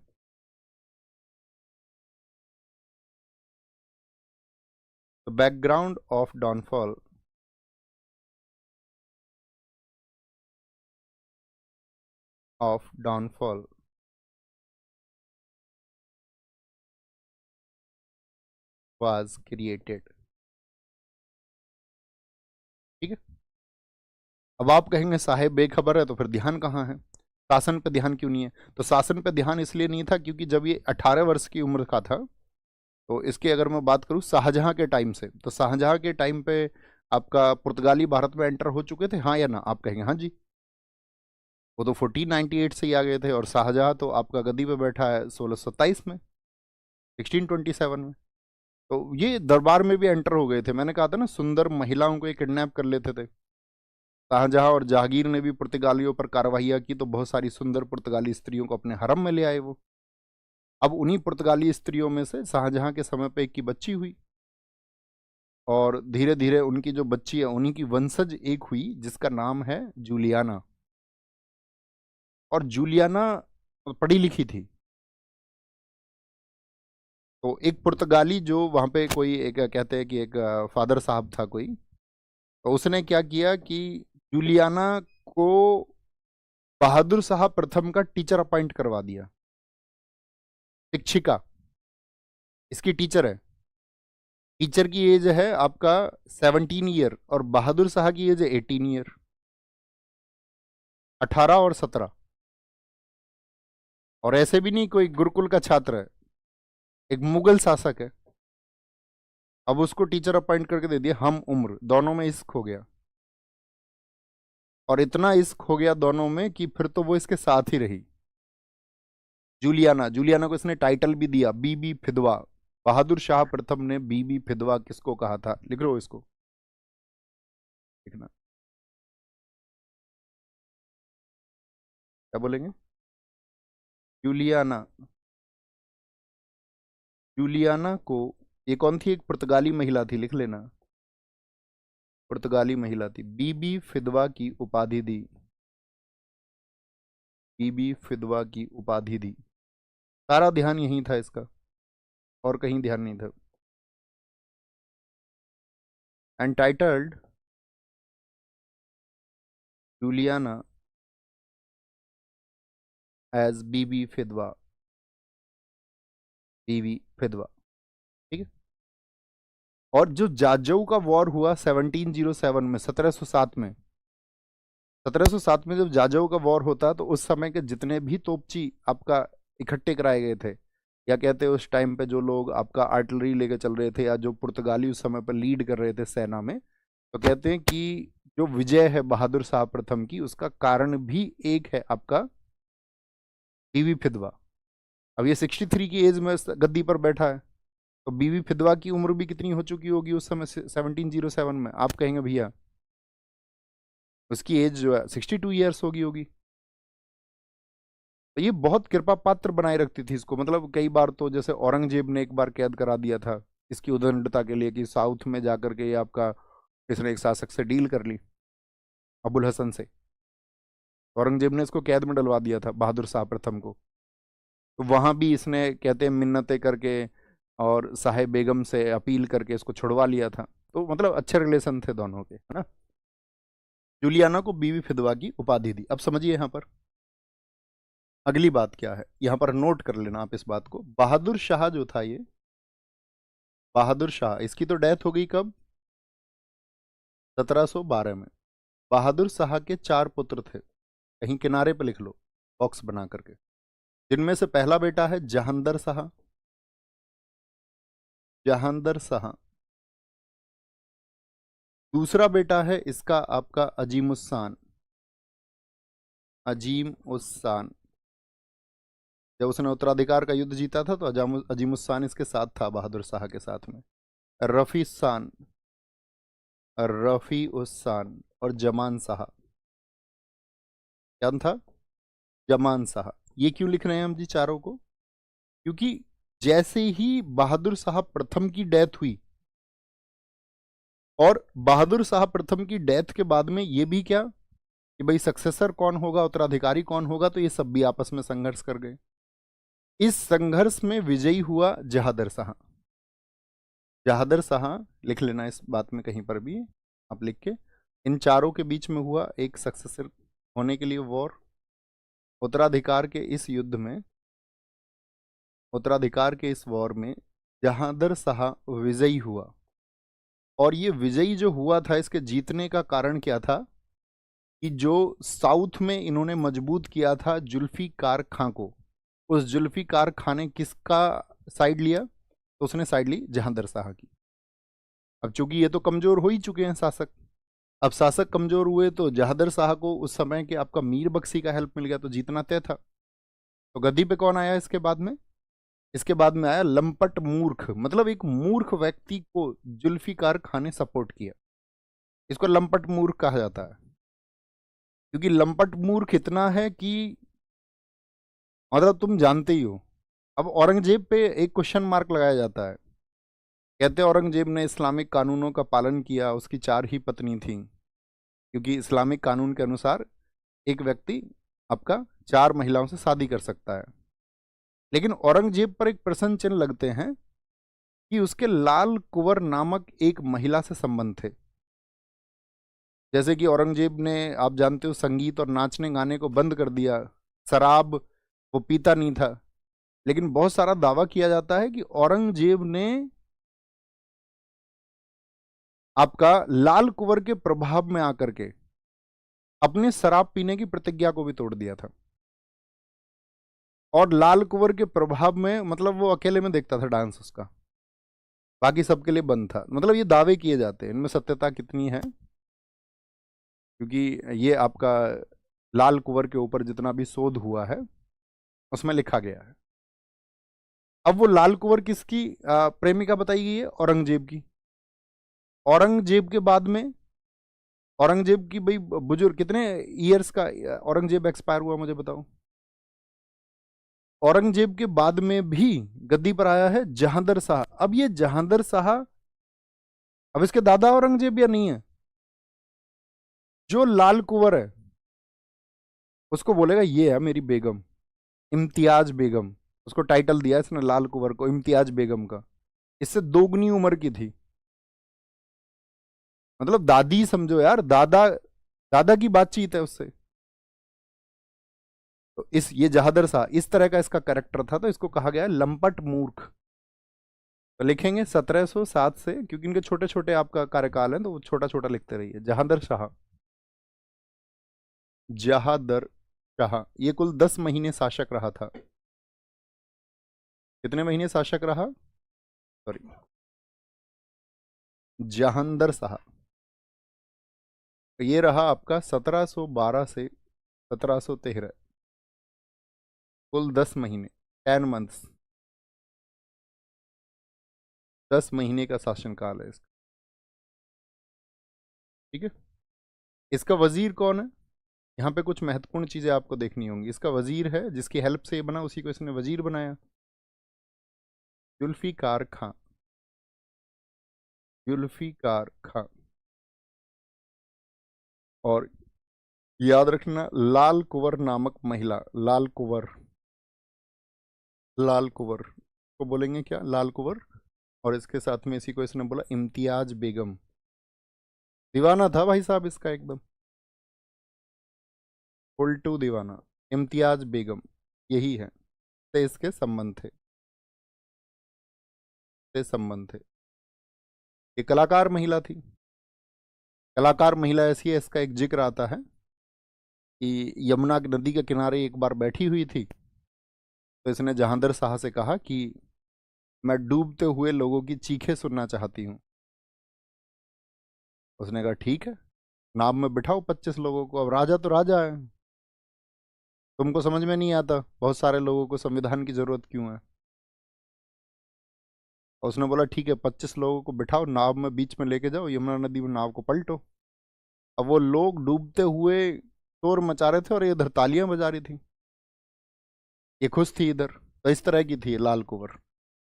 the background of downfall was created। ठीक है। अब आप कहेंगे साहेब बेखबर है तो फिर ध्यान कहाँ है, शासन पे ध्यान क्यों नहीं है? तो शासन पे ध्यान इसलिए नहीं था क्योंकि जब ये 18 वर्ष की उम्र का था, तो इसकी अगर मैं बात करूं शाहजहां के टाइम से, तो शाहजहां के टाइम पे आपका पुर्तगाली भारत में एंटर हो चुके थे, हाँ या ना? आप कहेंगे हाँ जी। वो तो 1498 से ही आ गए थे, और शाहजहां तो आपका गद्दी पे बैठा है 1627 में, 1627 में। तो ये दरबार में भी एंटर हो गए थे। मैंने कहा था ना सुंदर महिलाओं को ये किडनैप कर लेते थे। शाहजहां और जहांगीर ने भी पुर्तगालियों पर कार्रवाइयाँ की, तो बहुत सारी सुंदर पुर्तगाली स्त्रियों को अपने हरम में ले आए वो। अब उन्हीं पुर्तगाली स्त्रियों में से शाहजहां के समय पे एक की बच्ची हुई, और धीरे धीरे उनकी जो बच्ची है उन्हीं की वंशज एक हुई जिसका नाम है जूलियाना। और जूलियाना पढ़ी लिखी थी। तो एक पुर्तगाली जो वहां पे कोई एक, कहते हैं कि एक फादर साहब था कोई, तो उसने क्या किया कि जूलियाना को बहादुर साहब प्रथम का टीचर अपॉइंट करवा दिया, शिक्षिका इसकी टीचर है। टीचर की एज है आपका 17 ईयर, और बहादुर शाह की एज है 18 ईयर, 18 और 17। और ऐसे भी नहीं कोई गुरुकुल का छात्र है, एक मुगल शासक है। अब उसको टीचर अपॉइंट करके दे दिया, हम उम्र, दोनों में इश्क हो गया। और इतना इश्क हो गया दोनों में कि फिर तो वो इसके साथ ही रही। जूलियाना, जूलियाना को इसने टाइटल भी दिया बीबी फिदवा। बहादुर शाह प्रथम ने बीबी फिदवा किसको कहा था? लिख लो इसको, लिखना। क्या बोलेंगे? जूलियाना। जूलियाना को, ये कौन थी? एक पुर्तगाली महिला थी, लिख लेना, पुर्तगाली महिला थी। बीबी फिदवा की उपाधि दी, बीबी फिदवा की उपाधि दी। सारा ध्यान यहीं था इसका, और कहीं ध्यान नहीं था। एंटाइटल्ड जूलियाना एज बीबी फिदवा, बीबी फिदवा। ठीक है। और जो जाजऊ का वॉर हुआ 1707 में, 1707 में, 1707 में जब जाजऊ का वॉर होता तो उस समय के जितने भी तोपची आपका इकट्ठे कराए गए थे, या कहते हैं उस टाइम पे जो लोग आपका आर्टिलरी लेके चल रहे थे, या जो पुर्तगाली उस समय पर लीड कर रहे थे सेना में, तो कहते हैं कि जो विजय है बहादुर शाह प्रथम की, उसका कारण भी एक है आपका बीवी फिदवा। अब ये 63 की एज में गद्दी पर बैठा है, तो बीवी फिदवा की उम्र भी कितनी हो चुकी होगी उस समय 1707 में, आप कहेंगे भैया उसकी एज जो है 62 ईयर्स होगी। तो ये बहुत कृपा पात्र बनाए रखती थी इसको, मतलब कई बार तो जैसे औरंगजेब ने एक बार कैद करा दिया था इसकी उदंडता के लिए, कि साउथ में जाकर के ये आपका इसने एक शासक से डील कर ली, अबुल हसन से। औरंगजेब ने इसको कैद में डलवा दिया था बहादुर शाह प्रथम को, तो वहां भी इसने कहते हैं मिन्नतें करके और साहेब बेगम से अपील करके इसको छुड़वा लिया था। तो मतलब अच्छे रिलेशन थे दोनों के, है ना। जूलियाना को बीवी फिदवा की उपाधि दी। अब समझिए यहाँ पर अगली बात क्या है, यहाँ पर नोट कर लेना आप इस बात को। बहादुर शाह जो था, ये बहादुर शाह, इसकी तो डेथ हो गई कब, 1712 में। बहादुर शाह के 4 पुत्र थे, कहीं किनारे पे लिख लो बॉक्स बना करके, जिनमें से पहला बेटा है जहांदर शाह, जहांदर शाह। दूसरा बेटा है इसका आपका अजीम उस्सान, अजीम उस्सान। जब उसने उत्तराधिकार का युद्ध जीता था तो अजीम उस्सान इसके साथ था, बहादुर शाह के साथ में। रफी उस्सान, रफी उस्सान और जमान शाह। क्या था, जमान शाह। ये क्यों लिख रहे हैं हम जी चारों को, क्योंकि जैसे ही बहादुर शाह प्रथम की डेथ हुई, और बहादुर शाह प्रथम की डेथ के बाद में ये भी क्या कि भाई सक्सेसर कौन होगा, उत्तराधिकारी कौन होगा, तो ये सब भी आपस में संघर्ष कर गए। इस संघर्ष में विजयी हुआ जहादर शाह। जहादर शाह लिख लेना इस बात में कहीं पर भी आप लिख के। इन चारों के बीच में हुआ एक सक्सेसर होने के लिए वॉर। उत्तराधिकार के इस युद्ध में, उत्तराधिकार के इस वॉर में जहादर शाह विजयी हुआ। और ये विजयी जो हुआ था, इसके जीतने का कारण क्या था कि जो साउथ में इन्होंने मजबूत किया था जुल्फिकार खां को, उस जुल्फिकार खां ने किसका साइड लिया, तो उसने साइड ली जहांदर शाह की। अब चूंकि ये तो कमजोर हो ही चुके हैं शासक, अब शासक कमजोर हुए तो जहांदर शाह को उस समय के आपका मीर बख्शी का हेल्प मिल गया, तो जीतना तय था। तो गद्दी पे कौन आया इसके बाद में, इसके बाद में आया लंपट मूर्ख, मतलब एक मूर्ख व्यक्ति को जुल्फिकार खां ने सपोर्ट किया। इसको लंपट मूर्ख कहा जाता है, क्योंकि लंपट मूर्ख इतना है कि मतलब तुम जानते ही हो। अब औरंगजेब पे एक क्वेश्चन मार्क लगाया जाता है, कहते हैं औरंगजेब ने इस्लामिक कानूनों का पालन किया, उसकी 4 ही पत्नी थी, क्योंकि इस्लामिक कानून के अनुसार एक व्यक्ति आपका 4 महिलाओं से शादी कर सकता है। लेकिन औरंगजेब पर एक प्रश्न चिन्ह लगते हैं कि उसके लाल कुंवर नामक एक महिला से संबंध थे। जैसे कि औरंगजेब ने, आप जानते हो, संगीत और नाचने गाने को बंद कर दिया, शराब वो पीता नहीं था। लेकिन बहुत सारा दावा किया जाता है कि औरंगजेब ने आपका लाल कुंवर के प्रभाव में आकर के अपने शराब पीने की प्रतिज्ञा को भी तोड़ दिया था। और लाल कुंवर के प्रभाव में मतलब वो अकेले में देखता था डांस उसका, बाकी सबके लिए बंद था। मतलब ये दावे किए जाते हैं, इनमें सत्यता कितनी है, क्योंकि ये आपका लाल कुंवर के ऊपर जितना भी शोध हुआ है उसमें लिखा गया है। अब वो लाल कुंवर किसकी प्रेमिका बताई गई है, औरंगजेब की। औरंगजेब के बाद में, औरंगजेब की भाई बुजुर्ग कितने ईयर्स का औरंगजेब एक्सपायर हुआ मुझे बताओ। औरंगजेब के बाद में भी गद्दी पर आया है जहांदर शाह। अब ये जहांदर शाह, अब इसके दादा औरंगजेब या नहीं है, जो लाल कुंवर है उसको बोलेगा ये है मेरी बेगम, इम्तियाज बेगम। उसको टाइटल दिया इसने लाल कुंवर को इम्तियाज बेगम का, इससे दोगुनी उम्र की थी। मतलब दादी समझो यार, दादा दादा की बातचीत है उससे। तो इस ये जहादर शाह इस तरह का इसका कैरेक्टर था, तो इसको कहा गया है लंपट मूर्ख। तो लिखेंगे 1707 से, क्योंकि इनके छोटे छोटे आपका कार्यकाल है तो वो छोटा छोटा लिखते रहिए। जहांदर शाह, जहादर शाह ये कुल 10 महीने शासक रहा था। कितने महीने शासक रहा? सॉरी, जहांदर शाह। तो ये रहा आपका 1712 से 1713, कुल 10 महीने, 10 मंथ्स, 10 महीने का शासनकाल है इसका। ठीक है। इसका वजीर कौन है? यहाँ पे कुछ महत्वपूर्ण चीजें आपको देखनी होंगी। इसका वजीर है, जिसकी हेल्प से ये बना, उसी को इसने वजीर बनाया, जुल्फिकार खां। जुल्फिकार खां। और याद रखना, लाल कुंवर नामक महिला, लाल कुंवर, लाल कुंवर को बोलेंगे क्या? लाल कुंवर। और इसके साथ में इसी को इसने बोला इम्तियाज बेगम। दीवाना था भाई साहब इसका एकदम, उल्टू दीवाना। इम्तियाज बेगम यही है, से इसके संबंध थे, से संबंध थे। ये कलाकार महिला थी। कलाकार महिला ऐसी है, इसका एक जिक्र आता है कि यमुना नदी के किनारे एक बार बैठी हुई थी, तो इसने जहांदर शाह से कहा कि मैं डूबते हुए लोगों की चीखें सुनना चाहती हूँ। उसने कहा ठीक है, नाव में बिठाओ 25 लोगों को। अब राजा तो राजा है, तुमको समझ में नहीं आता बहुत सारे लोगों को संविधान की जरूरत क्यों है। और उसने बोला ठीक है, 25 लोगों को बिठाओ, नाव में बीच में लेके जाओ, यमुना नदी में नाव को पलटो। अब वो लोग डूबते हुए शोर मचा रहे थे और ये इधर तालियां बजा रही थी, ये खुश थी इधर। तो इस तरह की थी लाल कुंवर।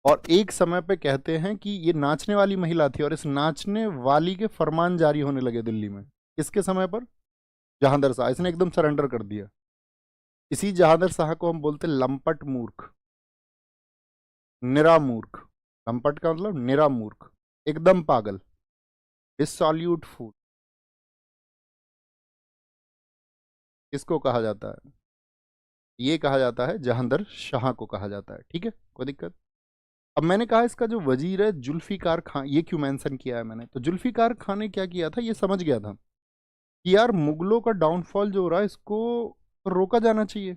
और एक समय पे कहते हैं कि ये नाचने वाली महिला थी, और इस नाचने वाली के फरमान जारी होने लगे दिल्ली में। किसके समय पर? जहांदर शाह। इसने एकदम सरेंडर कर दिया। इसी जहांदर शाह को हम बोलते लंपट मूर्ख, निरा मूर्ख। लंपट का मतलब निरा मूर्ख, एकदम पागल, डिसॉल्यूट फूल। किसको कहा जाता है? ये कहा जाता है जहांदर शाह को कहा जाता है। ठीक है, कोई दिक्कत? अब मैंने कहा इसका जो वजीर है जुल्फिकार खां, ये क्यों मेंशन किया है मैंने? तो जुल्फिकार खां ने क्या किया था, ये समझ गया था कि यार मुगलों का डाउनफॉल जो हो रहा है, इसको रोका जाना चाहिए।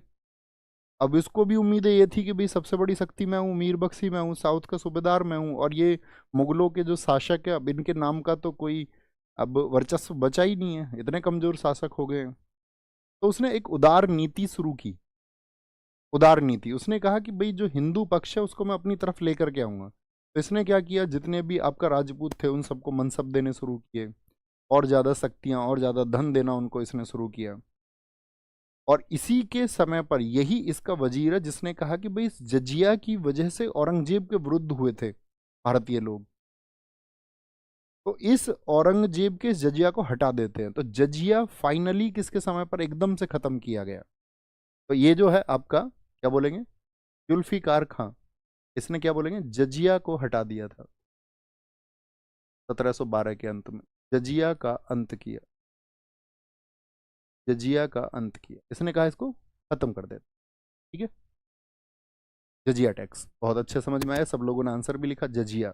अब इसको भी उम्मीदें ये थी कि भाई सबसे बड़ी शक्ति मैं हूँ, मीर बख्शी मैं हूँ, साउथ का सूबेदार मैं हूँ, और ये मुगलों के जो शासक है, अब इनके नाम का तो कोई अब वर्चस्व बचा ही नहीं है, इतने कमजोर शासक हो गए हैं। तो उसने एक उदार नीति शुरू की। उदार नीति, उसने कहा कि भाई जो हिंदू पक्ष है उसको मैं अपनी तरफ लेकर के आऊंगा। तो इसने क्या किया, जितने भी आपका राजपूत थे उन सबको मनसब देने शुरू किए, और ज़्यादा शक्तियाँ और ज़्यादा धन देना उनको इसने शुरू किया। और इसी के समय पर यही इसका वजीर है जिसने कहा कि भाई इस जजिया की वजह से औरंगजेब के विरुद्ध हुए थे भारतीय लोग, तो इस औरंगजेब के जजिया को हटा देते हैं। तो जजिया फाइनली किसके समय पर एकदम से खत्म किया गया? तो ये जो है आपका क्या बोलेंगे, जुल्फिकार खां, इसने क्या बोलेंगे, जजिया को हटा दिया था 1712 के अंत में। जजिया का अंत किया, जजिया का अंत किया। इसने कहा इसको खत्म कर देते। ठीक है, जजिया टैक्स बहुत अच्छे समझ में आया, सब लोगों ने आंसर भी लिखा जजिया।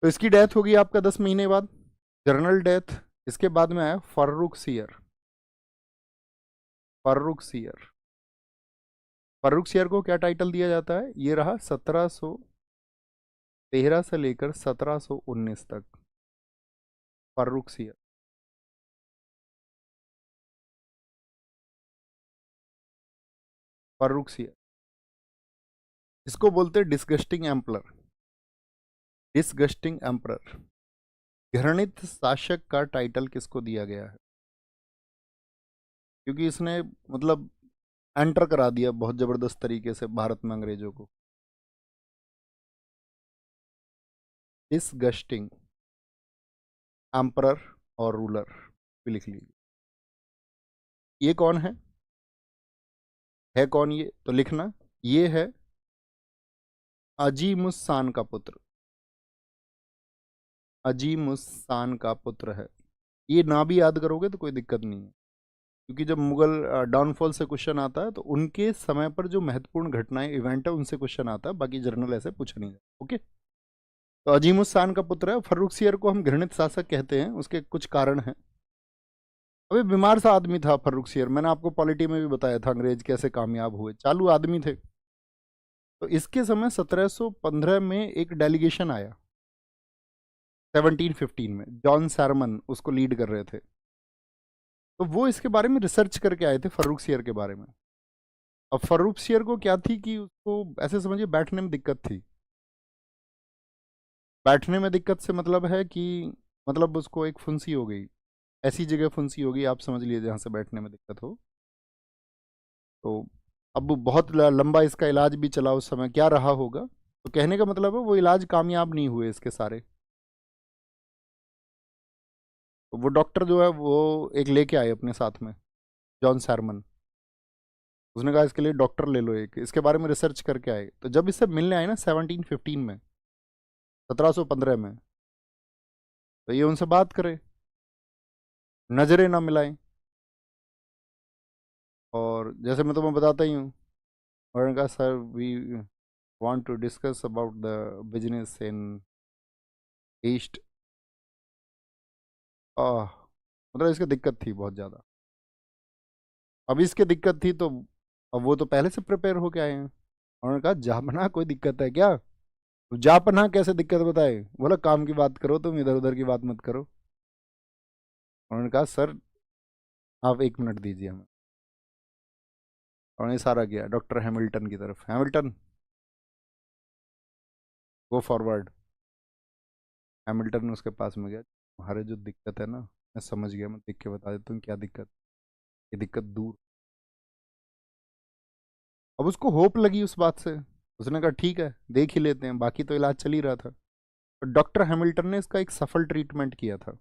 तो इसकी डेथ होगी आपका 10 महीने बाद, जनरल डेथ। इसके बाद में आया Farrukhsiyar. Farrukhsiyar, Farrukhsiyar को क्या टाइटल दिया जाता है? ये रहा 1713 से लेकर 1719 तक, फर्रुख सियर। फर्रुख सियर, इसको बोलते हैं डिस्गस्टिंग एम्पलर। डिस्गस्टिंग एम्परर, घृणित शासक का टाइटल किसको दिया गया है? क्योंकि इसने मतलब एंटर करा दिया बहुत जबरदस्त तरीके से भारत में अंग्रेजों को। डिसगस्टिंग एम्परर और रूलर भी लिख लीजिए। ये कौन है कौन ये? तो लिखना, ये है अजीमुस्सान का पुत्र। अजीमुस्सान का पुत्र है। ये ना भी याद करोगे तो कोई दिक्कत नहीं है। क्योंकि जब मुगल डाउनफॉल से क्वेश्चन आता है तो उनके समय पर जो महत्वपूर्ण घटनाएं इवेंट है उनसे क्वेश्चन आता है, बाकी जर्नल ऐसे पूछा नहीं जाता। ओके, तो अजीम उस शान का पुत्र है। फर्रुखसियर को हम घृणित शासक कहते हैं, उसके कुछ कारण हैं। अभी बीमार सा आदमी था फर्रुखसियर, मैंने आपको पॉलिटी में भी बताया था अंग्रेज कैसे कामयाब हुए, चालू आदमी थे। तो इसके समय 1715 में एक डेलीगेशन आया, 1715 में जॉन सैरमन उसको लीड कर रहे थे। तो वो इसके बारे में रिसर्च करके आए थे फर्रुखसियर के बारे में। अब फर्रुखसियर को क्या थी कि उसको ऐसे समझिए बैठने में दिक्कत थी। बैठने में दिक्कत से मतलब है कि मतलब उसको एक फुंसी हो गई, ऐसी जगह फुंसी हो गई, आप समझ लीजिए जहाँ से बैठने में दिक्कत हो। तो अब बहुत लंबा इसका इलाज भी चला, उस समय क्या रहा होगा। तो कहने का मतलब है वो इलाज कामयाब नहीं हुए इसके सारे। तो वो डॉक्टर जो है वो एक लेके आए अपने साथ में, जॉन सैरमन। उसने कहा इसके लिए डॉक्टर ले लो एक, इसके बारे में रिसर्च करके आए। तो जब इससे मिलने आए ना 1715 में, 1715 में, तो ये उनसे बात करे, नजरें ना मिलाएं। और जैसे मैं तुम्हें बताता ही हूँ, उन्होंने कहा sir we want to discuss about the business in east. मतलब इसकी दिक्कत थी बहुत ज़्यादा। अब इसकी दिक्कत थी तो अब वो तो पहले से प्रिपेयर होके आए हैं। उन्होंने कहा जापना कोई दिक्कत है क्या? तो जापना कैसे दिक्कत बताए? बोला काम की बात करो, तुम इधर उधर की बात मत करो। उन्होंने कहा सर आप 1 मिनट दीजिए हमें। उन्होंने इशारा किया डॉक्टर हैमिल्टन की तरफ, हैमिल्टन गो फॉरवर्ड। हैमिल्टन ने उसके पास में गया, तुम्हारे जो दिक्कत है ना मैं समझ गया, मैं देख के बता देता हूँ क्या दिक्कत। ये दिक्कत दूर। अब उसको होप लगी उस बात से, उसने कहा ठीक है देख ही लेते हैं, बाकी तो इलाज चल ही रहा था। तो डॉक्टर हैमिल्टन ने इसका एक सफल ट्रीटमेंट किया था।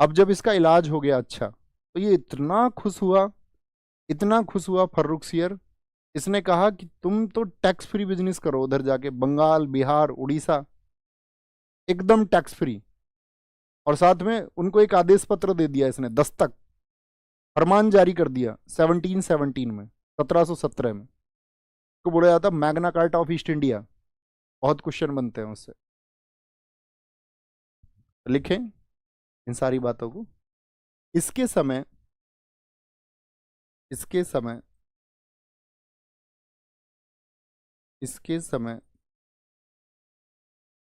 अब जब इसका इलाज हो गया अच्छा, तो ये इतना खुश हुआ, इतना खुश हुआ फर्रुखसियर। इसने कहा कि तुम तो टैक्स फ्री बिजनेस करो उधर जाके, बंगाल बिहार उड़ीसा, एकदम टैक्स फ्री। और साथ में उनको एक आदेश पत्र दे दिया इसने, दस्तक फरमान जारी कर दिया 1717 में, 1717 में। को बोला जाता Magna carta of east India. बहुत क्वेश्चन बनते हैं उससे, तो लिखें इन सारी बातों को। इसके समय, इसके समय, इसके समय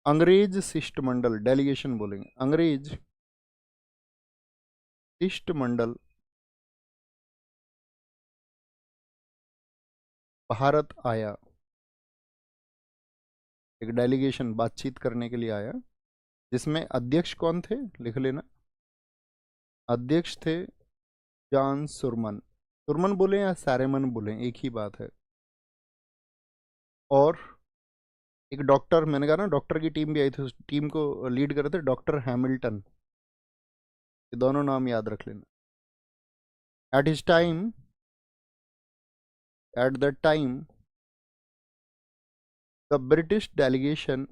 अंग्रेज शिष्टमंडल, डेलीगेशन बोलेंगे, अंग्रेज शिष्टमंडल भारत आया। एक डेलीगेशन बातचीत करने के लिए आया, जिसमें अध्यक्ष कौन थे लिख लेना। अध्यक्ष थे जॉन सुरमन। सुरमन बोले या सैरेमन बोले एक ही बात है। और एक डॉक्टर, मैंने कहा ना डॉक्टर की टीम भी आई थी, उस टीम को लीड कर रहे थे डॉक्टर हैमिल्टन। ये दोनों नाम याद रख लेना। At his time, at that time the British delegation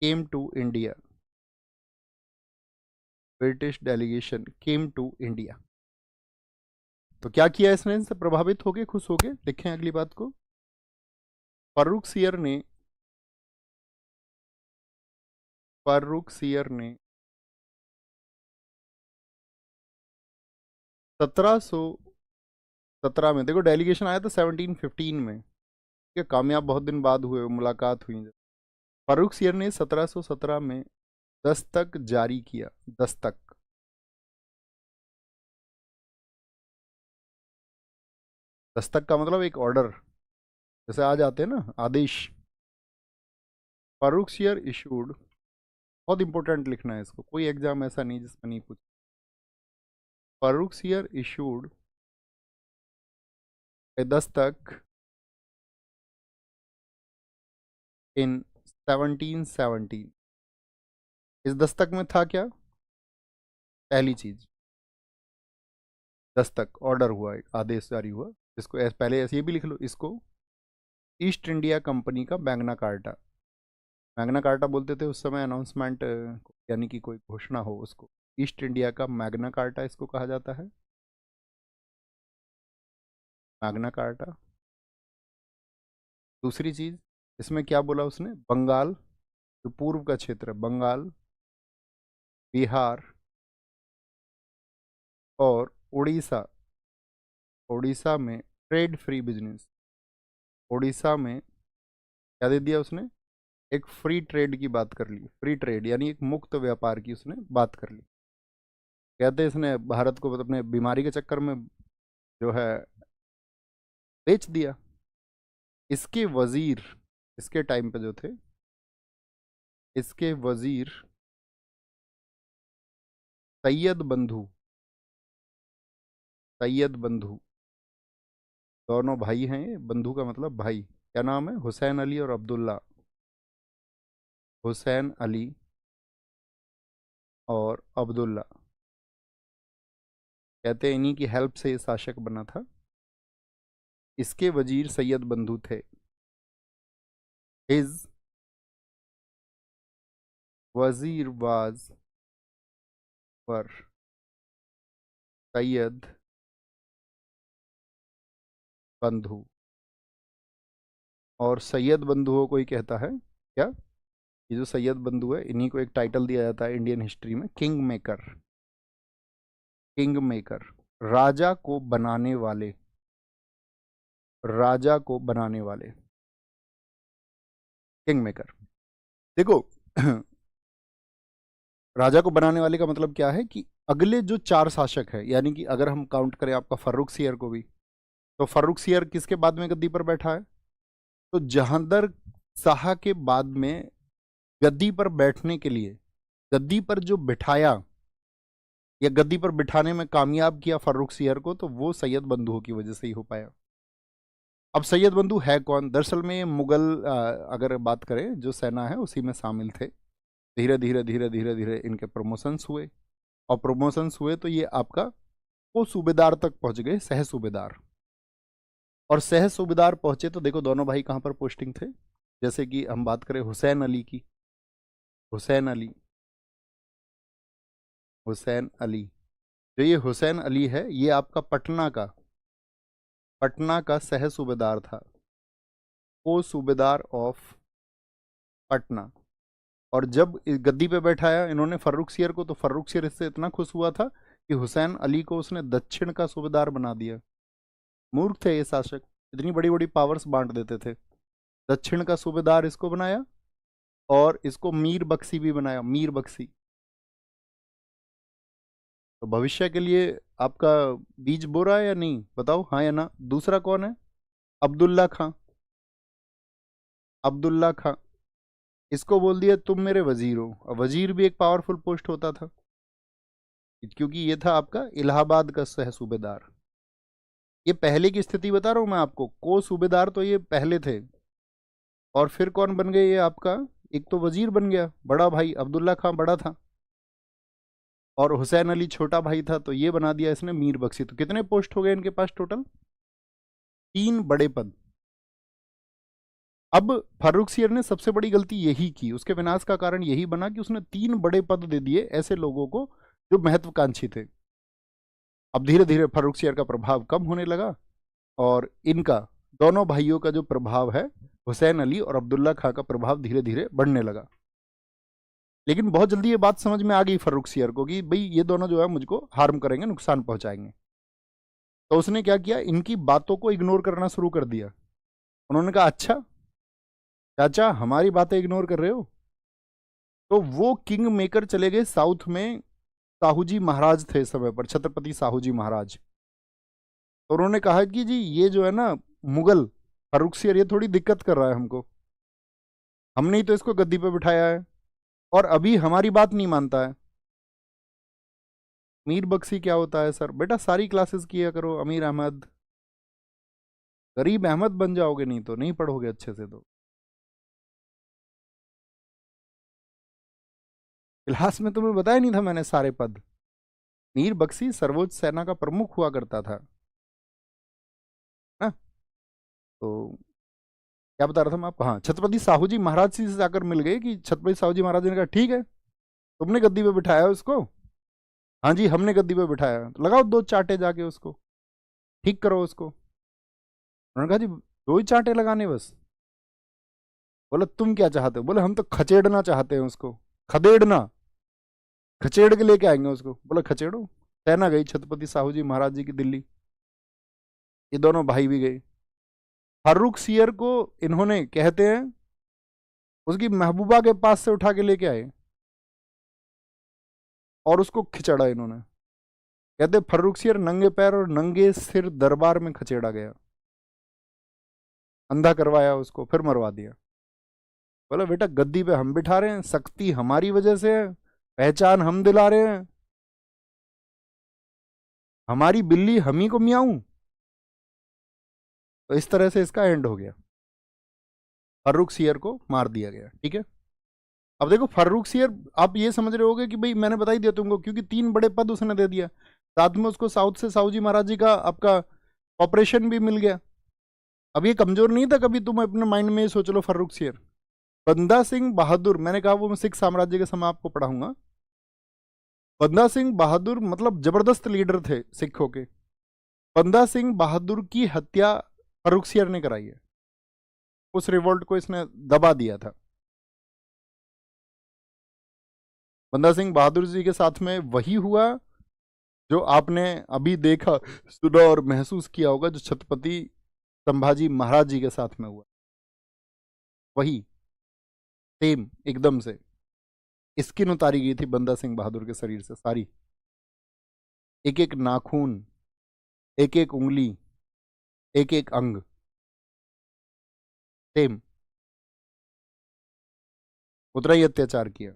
came to India. British delegation came to India. तो क्या किया इसने, इनसे प्रभावित होके खुश होके, लिखें अगली बात को। फारूक सियर ने 1717 में, देखो डेलीगेशन आया था 1715 में, ठीक है, कामयाब बहुत दिन बाद हुए, मुलाकात हुई। फारूक सियर ने 1717 में दस्तक जारी किया। दस्तक, दस्तक का मतलब एक ऑर्डर, जैसे आ जाते हैं ना आदेश। फारूक सियर इशूड, बहुत इंपॉर्टेंट लिखना है इसको, कोई एग्जाम ऐसा नहीं जिसमें नहीं पूछ। फारूक सियर इशूड ए दस्तक इन 1717। इस दस्तक में था क्या? पहली चीज, दस्तक ऑर्डर हुआ, एक आदेश जारी हुआ, इसको पहले ऐसे ये भी लिख लो इसको, ईस्ट इंडिया कंपनी का मैग्ना कार्टा। मैग्ना कार्टा बोलते थे उस समय अनाउंसमेंट, यानी कि कोई घोषणा हो उसको। ईस्ट इंडिया का मैग्ना कार्टा इसको कहा जाता है, मैग्ना कार्टा। दूसरी चीज, इसमें क्या बोला उसने, बंगाल, जो पूर्व का क्षेत्र है, बंगाल, बिहार और उड़ीसा, उड़ीसा में ट्रेड फ्री बिजनेस, उड़ीसा में क्या दे दिया उसने, एक फ्री ट्रेड की बात कर ली, फ्री ट्रेड यानी एक मुक्त व्यापार की उसने बात कर ली। कहते हैं इसने भारत को अपने बीमारी के चक्कर में जो है बेच दिया। इसके वजीर, इसके टाइम पे जो थे, इसके वजीर सैयद बंधु, सैयद बंधु, दोनों भाई हैं ये, बंधु का मतलब भाई। क्या नाम है, हुसैन अली और अब्दुल्ला, हुसैन अली और अब्दुल्ला। कहते हैं इन्हीं की हेल्प से ये शासक बना था। इसके वजीर सैयद बंधु थे। हिज वजीर वाज वर सैयद बंधु। और सैयद बंधु को कोई कहता है क्या, ये जो सैयद बंधु है इन्हीं को एक टाइटल दिया जाता है इंडियन हिस्ट्री में, किंग मेकर, किंग मेकर, राजा को बनाने वाले, राजा को बनाने वाले, किंग मेकर। देखो राजा को बनाने वाले का मतलब क्या है कि अगले जो चार शासक है, यानी कि अगर हम काउंट करें आपका फर्रुख सियर को भी, तो फर्रुख सियर किसके बाद में गद्दी पर बैठा है, तो जहांदर शाह के बाद में गद्दी पर बैठने के लिए, गद्दी पर जो बिठाया या गद्दी पर बिठाने में कामयाब किया फर्रुख सियर को, तो वो सैयद बंधुओं की वजह से ही हो पाया। अब सैयद बंधु है कौन, दरअसल में ये मुगल अगर बात करें जो सेना है उसी में शामिल थे। धीरे धीरे धीरे धीरे धीरे इनके प्रमोशंस हुए, और प्रमोशंस हुए तो ये आपका वो सूबेदार तक पहुंच गए, सह सूबेदार। और सह सूबेदार पहुंचे तो देखो दोनों भाई कहाँ पर पोस्टिंग थे, जैसे कि हम बात करें हुसैन अली की, हुसैन अली, हुसैन अली, जो ये हुसैन अली है ये आपका पटना का, पटना का सह सूबेदार था, को सूबेदार ऑफ पटना। और जब इस गद्दी पे बैठाया इन्होंने फर्रुख सियर को, तो फर्रुख सियर इससे इतना खुश हुआ था कि हुसैन अली को उसने दक्षिण का सूबेदार बना दिया। मूर्ख थे ये शासक, इतनी बड़ी बड़ी पावर्स बांट देते थे। दक्षिण का सूबेदार इसको बनाया और इसको मीर बख्शी भी बनाया, मीर बख्शी। तो भविष्य के लिए आपका बीज बो रहा है या नहीं, बताओ हाँ या ना। दूसरा कौन है, अब्दुल्ला खां, अब्दुल्ला खां, इसको बोल दिया तुम मेरे वजीर हो। और वजीर भी एक पावरफुल पोस्ट होता था, क्योंकि ये था आपका इलाहाबाद का सह सूबेदार। ये पहले की स्थिति बता रहा हूं मैं आपको, को सूबेदार तो ये पहले थे, और फिर कौन बन गए ये आपका, एक तो वजीर बन गया, बड़ा भाई अब्दुल्ला खां बड़ा था, और हुसैन अली छोटा भाई था, तो ये बना दिया इसने मीर बख्शी। तो कितने पोस्ट हो गए इनके पास टोटल, तीन बड़े पद। अब फारूक सियर ने सबसे बड़ी गलती यही की, उसके विनाश का कारण यही बना कि उसने तीन बड़े पद दे दिए ऐसे लोगों को जो महत्वाकांक्षी थे। अब धीरे धीरे फारूक सियर का प्रभाव कम होने लगा, और इनका दोनों भाइयों का जो प्रभाव है, हुसैन अली और अब्दुल्ला खां का प्रभाव धीरे धीरे बढ़ने लगा। लेकिन बहुत जल्दी ये बात समझ में आ गई फारूक सियर को कि भाई ये दोनों जो है मुझको हार्म करेंगे, नुकसान पहुंचाएंगे। तो उसने क्या किया, इनकी बातों को इग्नोर करना शुरू कर दिया। उन्होंने कहा अच्छा चाचा हमारी बातें इग्नोर कर रहे हो। तो वो किंग मेकर चले गए साउथ में, साहू जी महाराज थे इस समय पर, छत्रपति साहू जी महाराज। तो उन्होंने कहा कि जी ये जो है ना मुगल फारूक सियर, ये थोड़ी दिक्कत कर रहा है हमको, हमने ही तो इसको गद्दी पे बिठाया है और अभी हमारी बात नहीं मानता है। मीर बख्शी क्या होता है सर, बेटा सारी क्लासेस किया करो, अमीर अहमद, गरीब अहमद बन जाओगे, नहीं तो नहीं पढ़ोगे अच्छे से। तो क्लास में तुम्हें बताया नहीं था मैंने सारे पद। मीर बख्शी सर्वोच्च सेना का प्रमुख हुआ करता था ना। तो क्या बता रहा था मैं आपको, हाँ, छत्रपति साहू जी महाराज जी से जाकर मिल गए कि छत्रपति साहू जी महाराज जी ने कहा ठीक है, तुमने गद्दी पे बिठाया उसको। हाँ जी, हमने गद्दी पे बिठाया, तो लगाओ 2 चांटे जाके उसको, ठीक करो उसको। उन्होंने कहा जी 2 ही चांटे लगाने बस। बोला तुम क्या चाहते हो? बोले हम तो खचेड़ना चाहते हैं उसको, खदेड़ना, खचेड़ के लेके आएंगे उसको। बोला खचेड़ो। सेना गई छत्रपति साहू जी महाराज जी की दिल्ली, ये दोनों भाई भी गए। फारूक सियर को इन्होंने, कहते हैं, उसकी महबूबा के पास से उठा के लेके आए और उसको खिचड़ा इन्होंने। कहते फर्रुख सियर नंगे पैर और नंगे सिर दरबार में खचेड़ा गया, अंधा करवाया उसको, फिर मरवा दिया। बोला बेटा गद्दी पे हम बिठा रहे हैं, शक्ति हमारी वजह से है, पहचान हम दिला रहे हैं, हमारी बिल्ली हम ही को मियाऊं। तो इस तरह से इसका एंड हो गया, फर्रुख सियर को मार दिया गया। ठीक है, अब देखो फर्रुख सियर, आप ये समझ रहे होगे कि भाई मैंने बता ही दिया तुमको, क्योंकि 3 बड़े पद उसने दे दिया, साथ में उसको साउथ से साहू जी महाराज जी का आपका ऑपरेशन भी मिल गया। अब ये कमजोर नहीं था कभी, तुम अपने माइंड में ये सोच लो फर्रुख सियर। बंदा सिंह बहादुर, मैंने कहा वो मैं सिख साम्राज्य के समय आपको पढ़ाऊंगा। बंदा सिंह बहादुर मतलब जबरदस्त लीडर थे सिखों के। बंदा सिंह बहादुर की हत्या फर्रुख सियर ने कराई है, उस रिवोल्ट को इसने दबा दिया था। बंदा सिंह बहादुर जी के साथ में वही हुआ जो आपने अभी देखा, सुना और महसूस किया होगा, जो छत्रपति संभाजी महाराज जी के साथ में हुआ, वही सेम एकदम से स्किन उतारी गई थी बंदा सिंह बहादुर के शरीर से सारी, एक एक नाखून, एक एक उंगली, एक एक अंग, सेम उतना ही अत्याचार किया।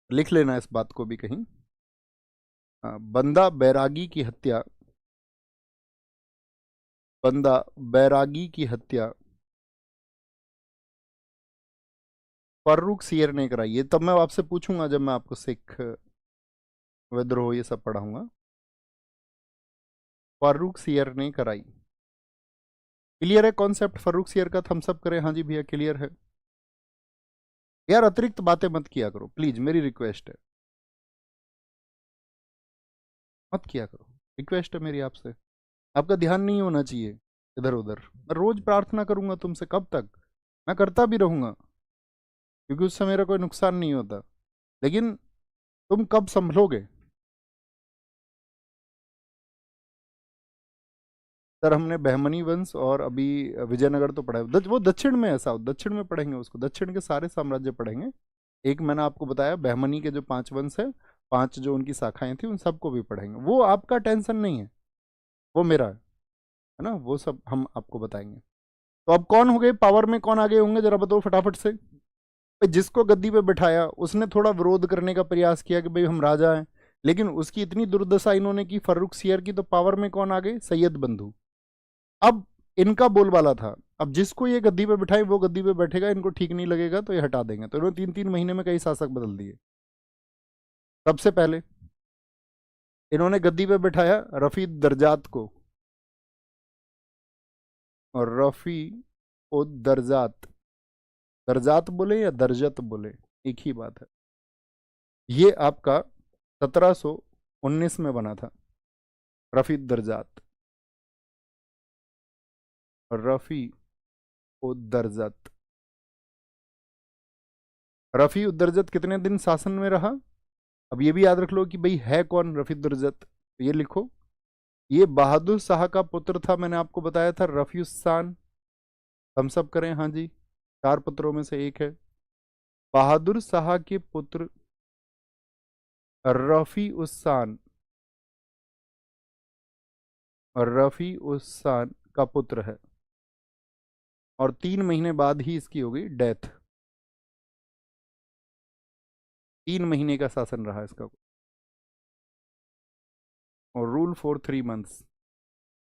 लिख लेना इस बात को भी कहीं। बंदा बैरागी की हत्या, बंदा बैरागी की हत्या फर्रुख सियर ने कराई है। तब मैं आपसे पूछूंगा जब मैं आपको सिख विद्रोह ये सब पढ़ाऊंगा, फर्रुख सियर ने कराई। क्लियर है कॉन्सेप्ट फर्रुख सियर का? थम्स अप करें हाँ जी भैया क्लियर है। यार अतिरिक्त बातें मत किया करो प्लीज, मेरी रिक्वेस्ट है, मत किया करो, रिक्वेस्ट है मेरी आपसे। आपका ध्यान नहीं होना चाहिए इधर उधर। मैं रोज प्रार्थना करूंगा तुमसे, कब तक? मैं करता भी रहूंगा, क्योंकि उससे मेरा कोई नुकसान नहीं होता, लेकिन तुम कब संभलोगे? सर हमने बहमनी वंश और अभी विजयनगर तो पढ़ा है, वो दक्षिण में है, साउथ दक्षिण में पढ़ेंगे उसको, दक्षिण के सारे साम्राज्य पढ़ेंगे। एक मैंने आपको बताया बहमनी के जो 5 वंश है, 5 जो उनकी शाखाएं थी, उन सबको भी पढ़ेंगे। वो आपका टेंशन नहीं है, वो मेरा है ना, वो सब हम आपको बताएंगे। तो अब कौन हो गए पावर में, कौन आगे होंगे जरा बताओ फटाफट से। भाई जिसको गद्दी पे बिठाया उसने थोड़ा विरोध करने का प्रयास किया कि भाई हम राजा हैं, लेकिन उसकी इतनी दुर्दशा इन्होंने की फर्रुख सियर की, तो पावर में कौन आ गए? सैयद बंधु। अब इनका बोलबाला था, अब जिसको ये गद्दी पे बिठाए वो गद्दी पे बैठेगा, इनको ठीक नहीं लगेगा तो ये हटा देंगे। तो इन्होंने 3-3 महीने में कई शासक बदल दिए। सबसे पहले इन्होंने गद्दी पे बिठाया रफी दर्जात को, और रफी उद दर्जात, दर्जात बोले या दर्जत बोले एक ही बात है। ये आपका 1719 में बना था रफी दर्जात, रफी उद दर्जत। रफी उद दर्जत कितने दिन शासन में रहा? अब ये भी याद रख लो कि भाई है कौन रफी दुर्जत, तो ये लिखो, ये बहादुर शाह का पुत्र था, मैंने आपको बताया था रफीउस्सान। हम सब करें हाँ जी, 4 पुत्रों में से एक है। बहादुर शाह के पुत्र रफी उस्सान, रफी उस्सान का पुत्र है, और 3 महीने बाद ही इसकी हो गई डेथ। 3 महीने का शासन रहा इसका, और रूल फॉर 3 मंथ्स,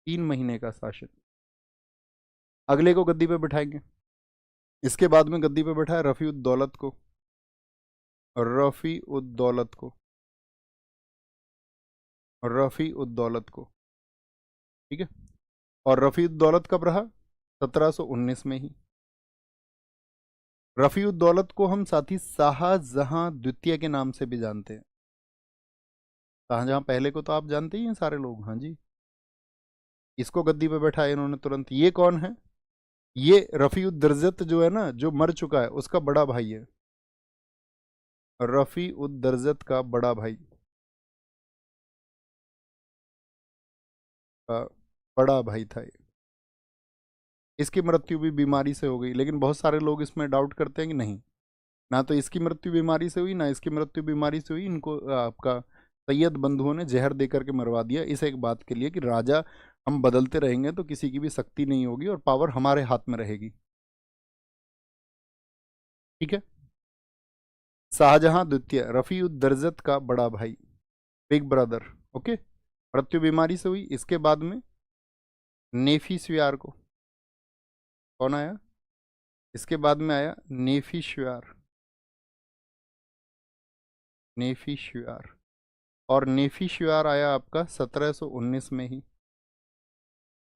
3 महीने का शासन। अगले को गद्दी पे बिठाएंगे, इसके बाद में गद्दी पे बैठा है रफी उद दौलत को, रफी उद दौलत को, रफी उद दौलत को। ठीक है, और रफी उद दौलत कब रहा? 1719 में ही। रफीउद्दौलत को हम साथी शाहजहां द्वितीय के नाम से भी जानते हैं। शाहजहां पहले को तो आप जानते ही हैं सारे लोग, हाँ जी। इसको गद्दी पे बैठाया इन्होंने तुरंत। ये कौन है? ये रफीउद्दर्जत जो है ना, जो मर चुका है, उसका बड़ा भाई है। रफीउद्दर्जत का बड़ा भाई, का बड़ा भाई था ये। इसकी मृत्यु भी बीमारी से हो गई, लेकिन बहुत सारे लोग इसमें डाउट करते हैं कि नहीं, ना तो इसकी मृत्यु बीमारी से हुई, ना इसकी मृत्यु बीमारी से हुई। इनको आपका सैयद बंधुओं ने जहर दे करके मरवा दिया, इस एक बात के लिए कि राजा हम बदलते रहेंगे तो किसी की भी शक्ति नहीं होगी और पावर हमारे हाथ में रहेगी। ठीक है। शाहजहां द्वितीय, रफीउद्दर्जत का बड़ा भाई, बिग ब्रदर। ओके। मृत्यु बीमारी से हुई। इसके बाद में नेफीश्यार को, कौन आया? इसके बाद में आया नेफीश्यार, नेफीश्यार। और नेफीश्यार आया आपका 1719 में ही।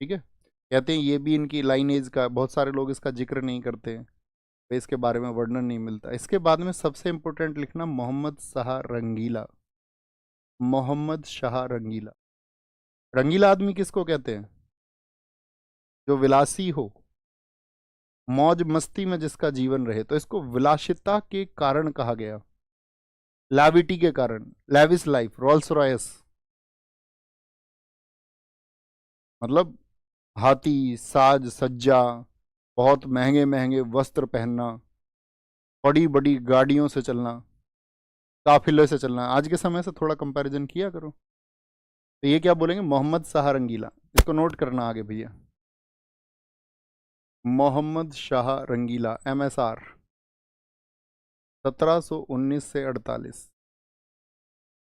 ठीक है। कहते हैं ये भी इनकी लाइनेज का, बहुत सारे लोग इसका जिक्र नहीं करते हैं, तो इसके बारे में वर्णन नहीं मिलता। इसके बाद में सबसे इंपॉर्टेंट लिखना मोहम्मद शाह रंगीला। मोहम्मद शाह रंगीला। रंगीला आदमी किसको कहते हैं? जो विलासी हो, मौज मस्ती में जिसका जीवन रहे, तो इसको विलासिता के कारण कहा गया, लैविटी के कारण, लैविस लाइफ, रोल्स रॉयस, मतलब हाथी, साज सज्जा, बहुत महंगे महंगे वस्त्र पहनना, बड़ी बड़ी गाड़ियों से चलना, काफिले से चलना। आज के समय से थोड़ा कंपैरिजन किया करो। तो ये क्या बोलेंगे? मोहम्मद शाह रंगीला। इसको नोट करना आगे भैया, मोहम्मद शाह रंगीला, MSR 1719 से 48।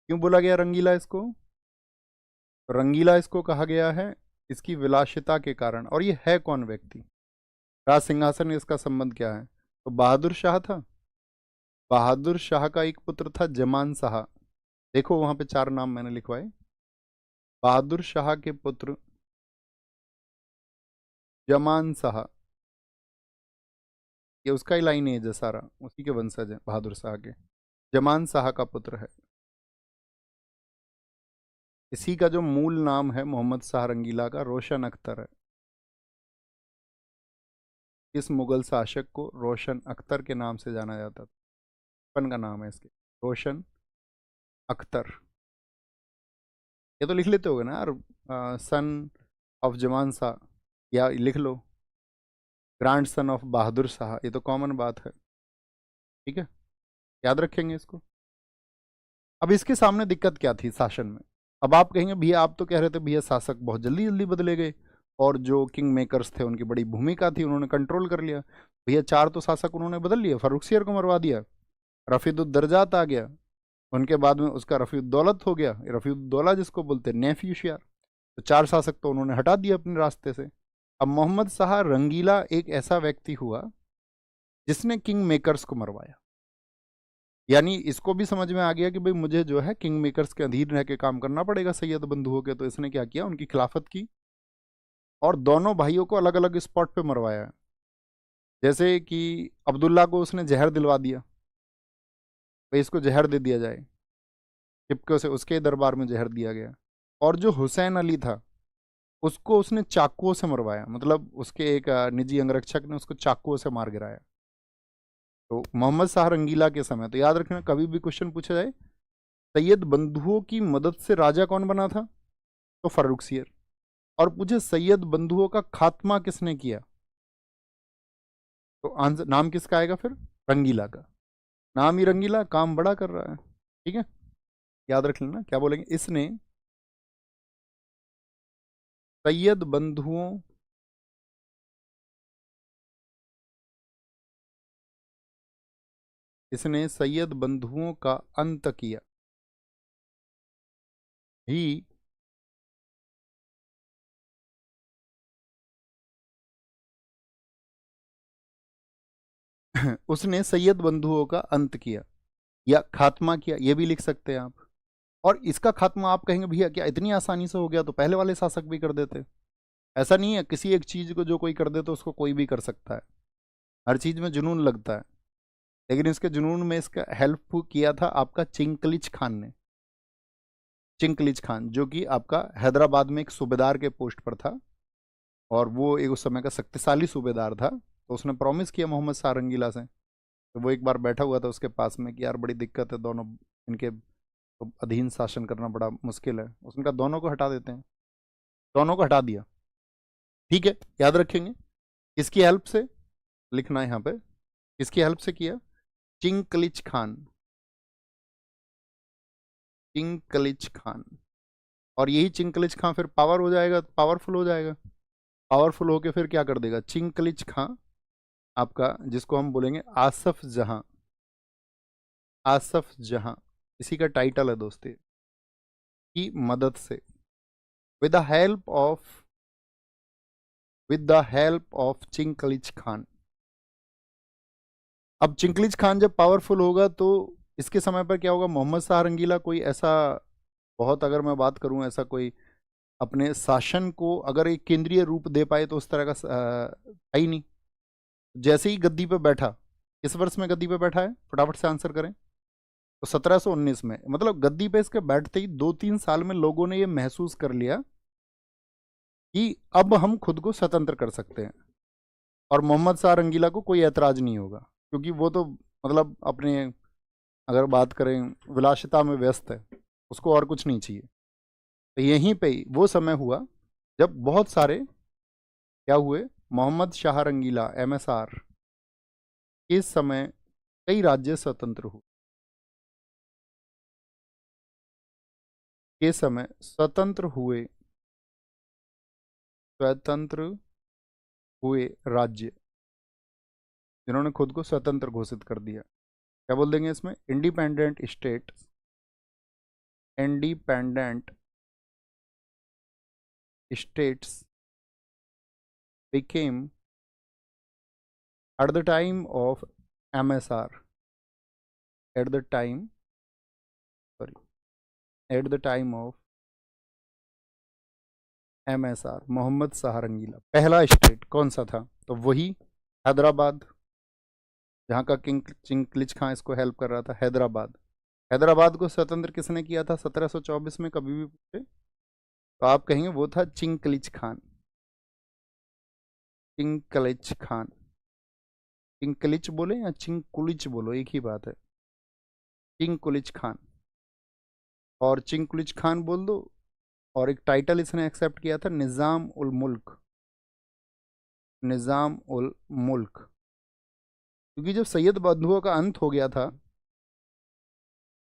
क्यों बोला गया रंगीला इसको? रंगीला इसको कहा गया है इसकी विलासिता के कारण। और ये है कौन व्यक्ति? राज सिंहासन में इसका संबंध क्या है? तो बहादुर शाह था। बहादुर शाह का एक पुत्र था जमान शाह। देखो वहां पे 4 नाम मैंने लिखवाए। बहादुर शाह के पुत्र जमान शाह, ये उसका ही लाइन है सारा, उसी के वंशज है बहादुर शाह के। जमान शाह का पुत्र है। इसी का जो मूल नाम है मोहम्मद शाह रंगीला का, रोशन अख्तर है। इस मुगल शासक को रोशन अख्तर के नाम से जाना जाता था। बचपन का नाम है इसके, रोशन अख्तर। ये तो लिख लेते होगे ना यार, सन ऑफ जमान शाह, या लिख लो grand son of Bahadur Shah, ये तो कॉमन बात है। ठीक है, याद रखेंगे इसको। अब इसके सामने दिक्कत क्या थी शासन में? अब आप कहेंगे भैया आप तो कह रहे थे भैया शासक बहुत जल्दी जल्दी बदले गए, और जो किंग मेकर्स थे उनकी बड़ी भूमिका थी, उन्होंने कंट्रोल कर लिया। भैया 4 तो शासक उन्होंने बदल लिया, फर्रुखसियर को मरवा दिया, रफीदुद्दर्जात आ गया, उनके बाद में उसका रफीउद्दौलत हो गया, रफीउद्दौला जिसको बोलते हैं, नेफीशियार। तो 4 शासक तो उन्होंने हटा दिया अपने रास्ते से। अब मोहम्मद शाह रंगीला एक ऐसा व्यक्ति हुआ जिसने किंग मेकर्स को मरवाया। यानी इसको भी समझ में आ गया कि भाई मुझे जो है किंग मेकर्स के अधीन रह के काम करना पड़ेगा सैयद बंधुओं के। तो इसने क्या किया, उनकी खिलाफत की और दोनों भाइयों को अलग अलग स्पॉट पे मरवाया। जैसे कि अब्दुल्ला को उसने जहर दिलवा दिया, भाई इसको जहर दे दिया जाए, चिपके से उसके दरबार में जहर दिया गया। और जो हुसैन अली था उसको उसने चाकुओं से मरवाया, मतलब उसके एक निजी अंगरक्षक ने उसको चाकुओं से मार गिराया। तो मोहम्मद शाह रंगीला के समय, तो याद रखना कभी भी क्वेश्चन पूछा जाए सैयद बंधुओं की मदद से राजा कौन बना था, तो फर्रुखसियर। और पूछे सैयद बंधुओं का खात्मा किसने किया, तो आंसर नाम किसका आएगा फिर? रंगीला का। नाम ही रंगीला, काम बड़ा कर रहा है। ठीक है, याद रख लेना क्या बोलेंगे, इसने सैयद बंधुओं इसने सैयद बंधुओं का अंत किया ही उसने सैयद बंधुओं का अंत किया या खात्मा किया, ये भी लिख सकते हैं आप। और इसका खात्मा आप कहेंगे भैया क्या इतनी आसानी से हो गया, तो पहले वाले शासक भी कर देते। ऐसा नहीं है, किसी एक चीज को जो कोई कर दे तो उसको कोई भी कर सकता है। हर चीज में जुनून लगता है। लेकिन इसके जुनून में इसका हेल्प किया था आपका चिंकलिज खान ने। चिंकलिज खान जो कि आपका हैदराबाद में एक सूबेदार के पोस्ट पर था, और वो एक उस समय का शक्तिशाली सूबेदार था। तो उसने प्रॉमिस किया मोहम्मद शाह रंगीला से। तो वो एक बार बैठा हुआ था उसके पास में कि यार बड़ी दिक्कत है, दोनों इनके तो अधीन शासन करना बड़ा मुश्किल है। उसने कहा दोनों को हटा देते हैं, दोनों को हटा दिया। ठीक है, याद रखेंगे किसकी हेल्प से, लिखना है यहाँ पे, किसकी हेल्प से किया? चिंकलिज खान, चिंकलिज खान। और यही चिंकलिज खान फिर पावर हो जाएगा, पावरफुल हो जाएगा। पावरफुल होके फिर क्या कर देगा चिंकलिज खान आपका, जिसको हम बोलेंगे आसफ जहां। आसफ जहां इसी का टाइटल है दोस्तों, की मदद से, with the help of, with the help of Chinqilich Khan. अब चिंकलिज खान जब पावरफुल होगा तो इसके समय पर क्या होगा, मोहम्मद शाह रंगीला कोई ऐसा बहुत, अगर मैं बात करूं ऐसा कोई अपने शासन को अगर एक केंद्रीय रूप दे पाए तो उस तरह का है ही नहीं। जैसे ही गद्दी पे बैठा, किस वर्ष में गद्दी पे बैठा है, फटाफट से आंसर करें। तो 1719 में, मतलब गद्दी पे इसके बैठते ही 2-3 साल में लोगों ने ये महसूस कर लिया कि अब हम खुद को स्वतंत्र कर सकते हैं, और मोहम्मद शाह रंगीला को कोई ऐतराज नहीं होगा, क्योंकि वो तो मतलब अपने, अगर बात करें विलासिता में व्यस्त है, उसको और कुछ नहीं चाहिए। तो यहीं पे ही वो समय हुआ जब बहुत सारे क्या हुए, मोहम्मद शाह रंगीला MSR इस समय कई राज्य स्वतंत्र हुए, के समय स्वतंत्र हुए, स्वतंत्र हुए राज्य जिन्होंने खुद को स्वतंत्र घोषित कर दिया। क्या बोल देंगे इसमें, independent state, independent states became at the time of MSR, at the time, sorry, at the time of MSR Mohammad Shah Rangila. पहला स्टेट कौन सा था, तो वही हैदराबाद, जहाँ का किंग चिंकलिज खां इसको हेल्प कर रहा था। हैदराबाद, हैदराबाद को स्वतंत्र किसने किया था 1724 में, कभी भी पूछे तो आप कहेंगे वो था चिंकलिज खान। चिंकलिज खान, चिंकलिच बोले या चिंकुलिच बोलो, एक ही बात है, चिंकुलिच खान। और चिंकुलिच खान बोल दो, और एक टाइटल इसने एक्सेप्ट किया था निज़ाम उल मुल्क, निज़ाम उल मुल्क। क्योंकि जब सैयद बंधुओं का अंत हो गया था,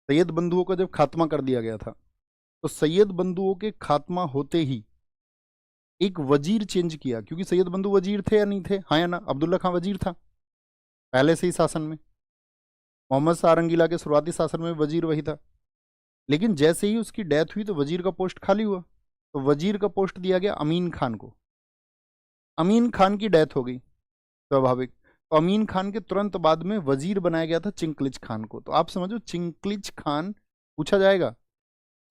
सैयद बंधुओं का जब खात्मा कर दिया गया था, तो सैयद बंधुओं के खात्मा होते ही एक वजीर चेंज किया। क्योंकि सैयद बंधु वजीर थे या नहीं थे, हाँ या ना, अब्दुल्ला खां वजीर था पहले से ही शासन में, मोहम्मद शाह रंगीला के शुरुआती शासन में वजीर वही था। लेकिन जैसे ही उसकी डेथ हुई तो वजीर का पोस्ट खाली हुआ, तो वजीर का पोस्ट दिया गया अमीन खान को। अमीन खान की डेथ हो गई स्वाभाविक, तो अमीन खान के तुरंत बाद में वजीर बनाया गया था चिंकलिज खान को। तो आप समझो चिंकलिज खान पूछा जाएगा,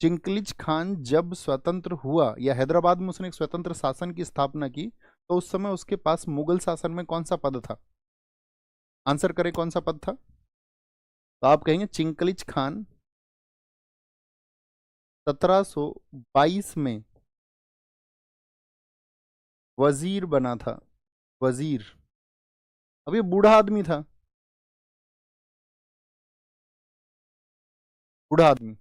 चिंकलिज खान जब स्वतंत्र हुआ या हैदराबाद में उसने एक स्वतंत्र शासन की स्थापना की, तो उस समय उसके पास मुगल शासन में कौन सा पद था, आंसर करें कौन सा पद था। तो आप कहेंगे चिंकलिज खान 1722 में वजीर बना था, वजीर। अब ये बूढ़ा आदमी था, बूढ़ा आदमी।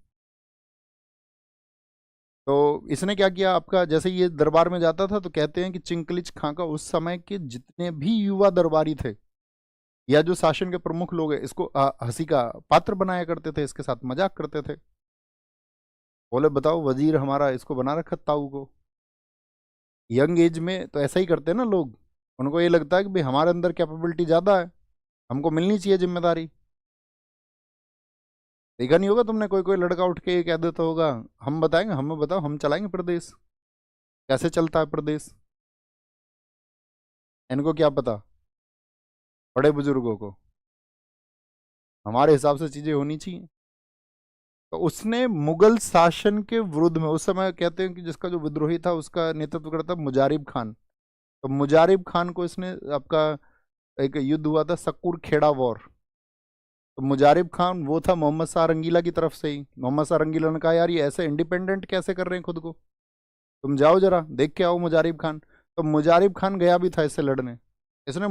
तो इसने क्या किया, आपका जैसे ये दरबार में जाता था तो कहते हैं कि चिंकलिज खां का उस समय के जितने भी युवा दरबारी थे या जो शासन के प्रमुख लोग हैं, इसको हंसी का पात्र बनाया करते थे, इसके साथ मजाक करते थे। बोले बताओ वजीर हमारा, इसको बना रखा ताऊ को। यंग एज में तो ऐसा ही करते हैं ना लोग, उनको ये लगता है कि भाई हमारे अंदर कैपेबिलिटी ज़्यादा है, हमको मिलनी चाहिए जिम्मेदारी। देखा नहीं होगा तुमने, कोई कोई लड़का उठ के ये कह देता होगा, हम बताएंगे, हमें बताओ, हम चलाएंगे प्रदेश, कैसे चलता है प्रदेश। इनको क्या पता, बड़े बुजुर्गों को, हमारे हिसाब से चीज़ें होनी चाहिए। तो उसने मुगल शासन के विरुद्ध में, उस समय कहते हैं कि जिसका जो विद्रोही था उसका नेतृत्व करता मुजारिब खान, तो मुजारिब खान को इसने आपका, एक युद्ध हुआ था सक्कुर खेड़ा वॉर, तो मुजारिब खान वो था मोहम्मद शाह रंगीला की तरफ से ही। मोहम्मद शाह रंगीला ने कहा यार ये ऐसे इंडिपेंडेंट कैसे कर रहे हैं खुद को, तुम जाओ जरा देख के आओ मुजारिब खान। तो मुजारिब खान गया भी था इससे लड़ने। इसने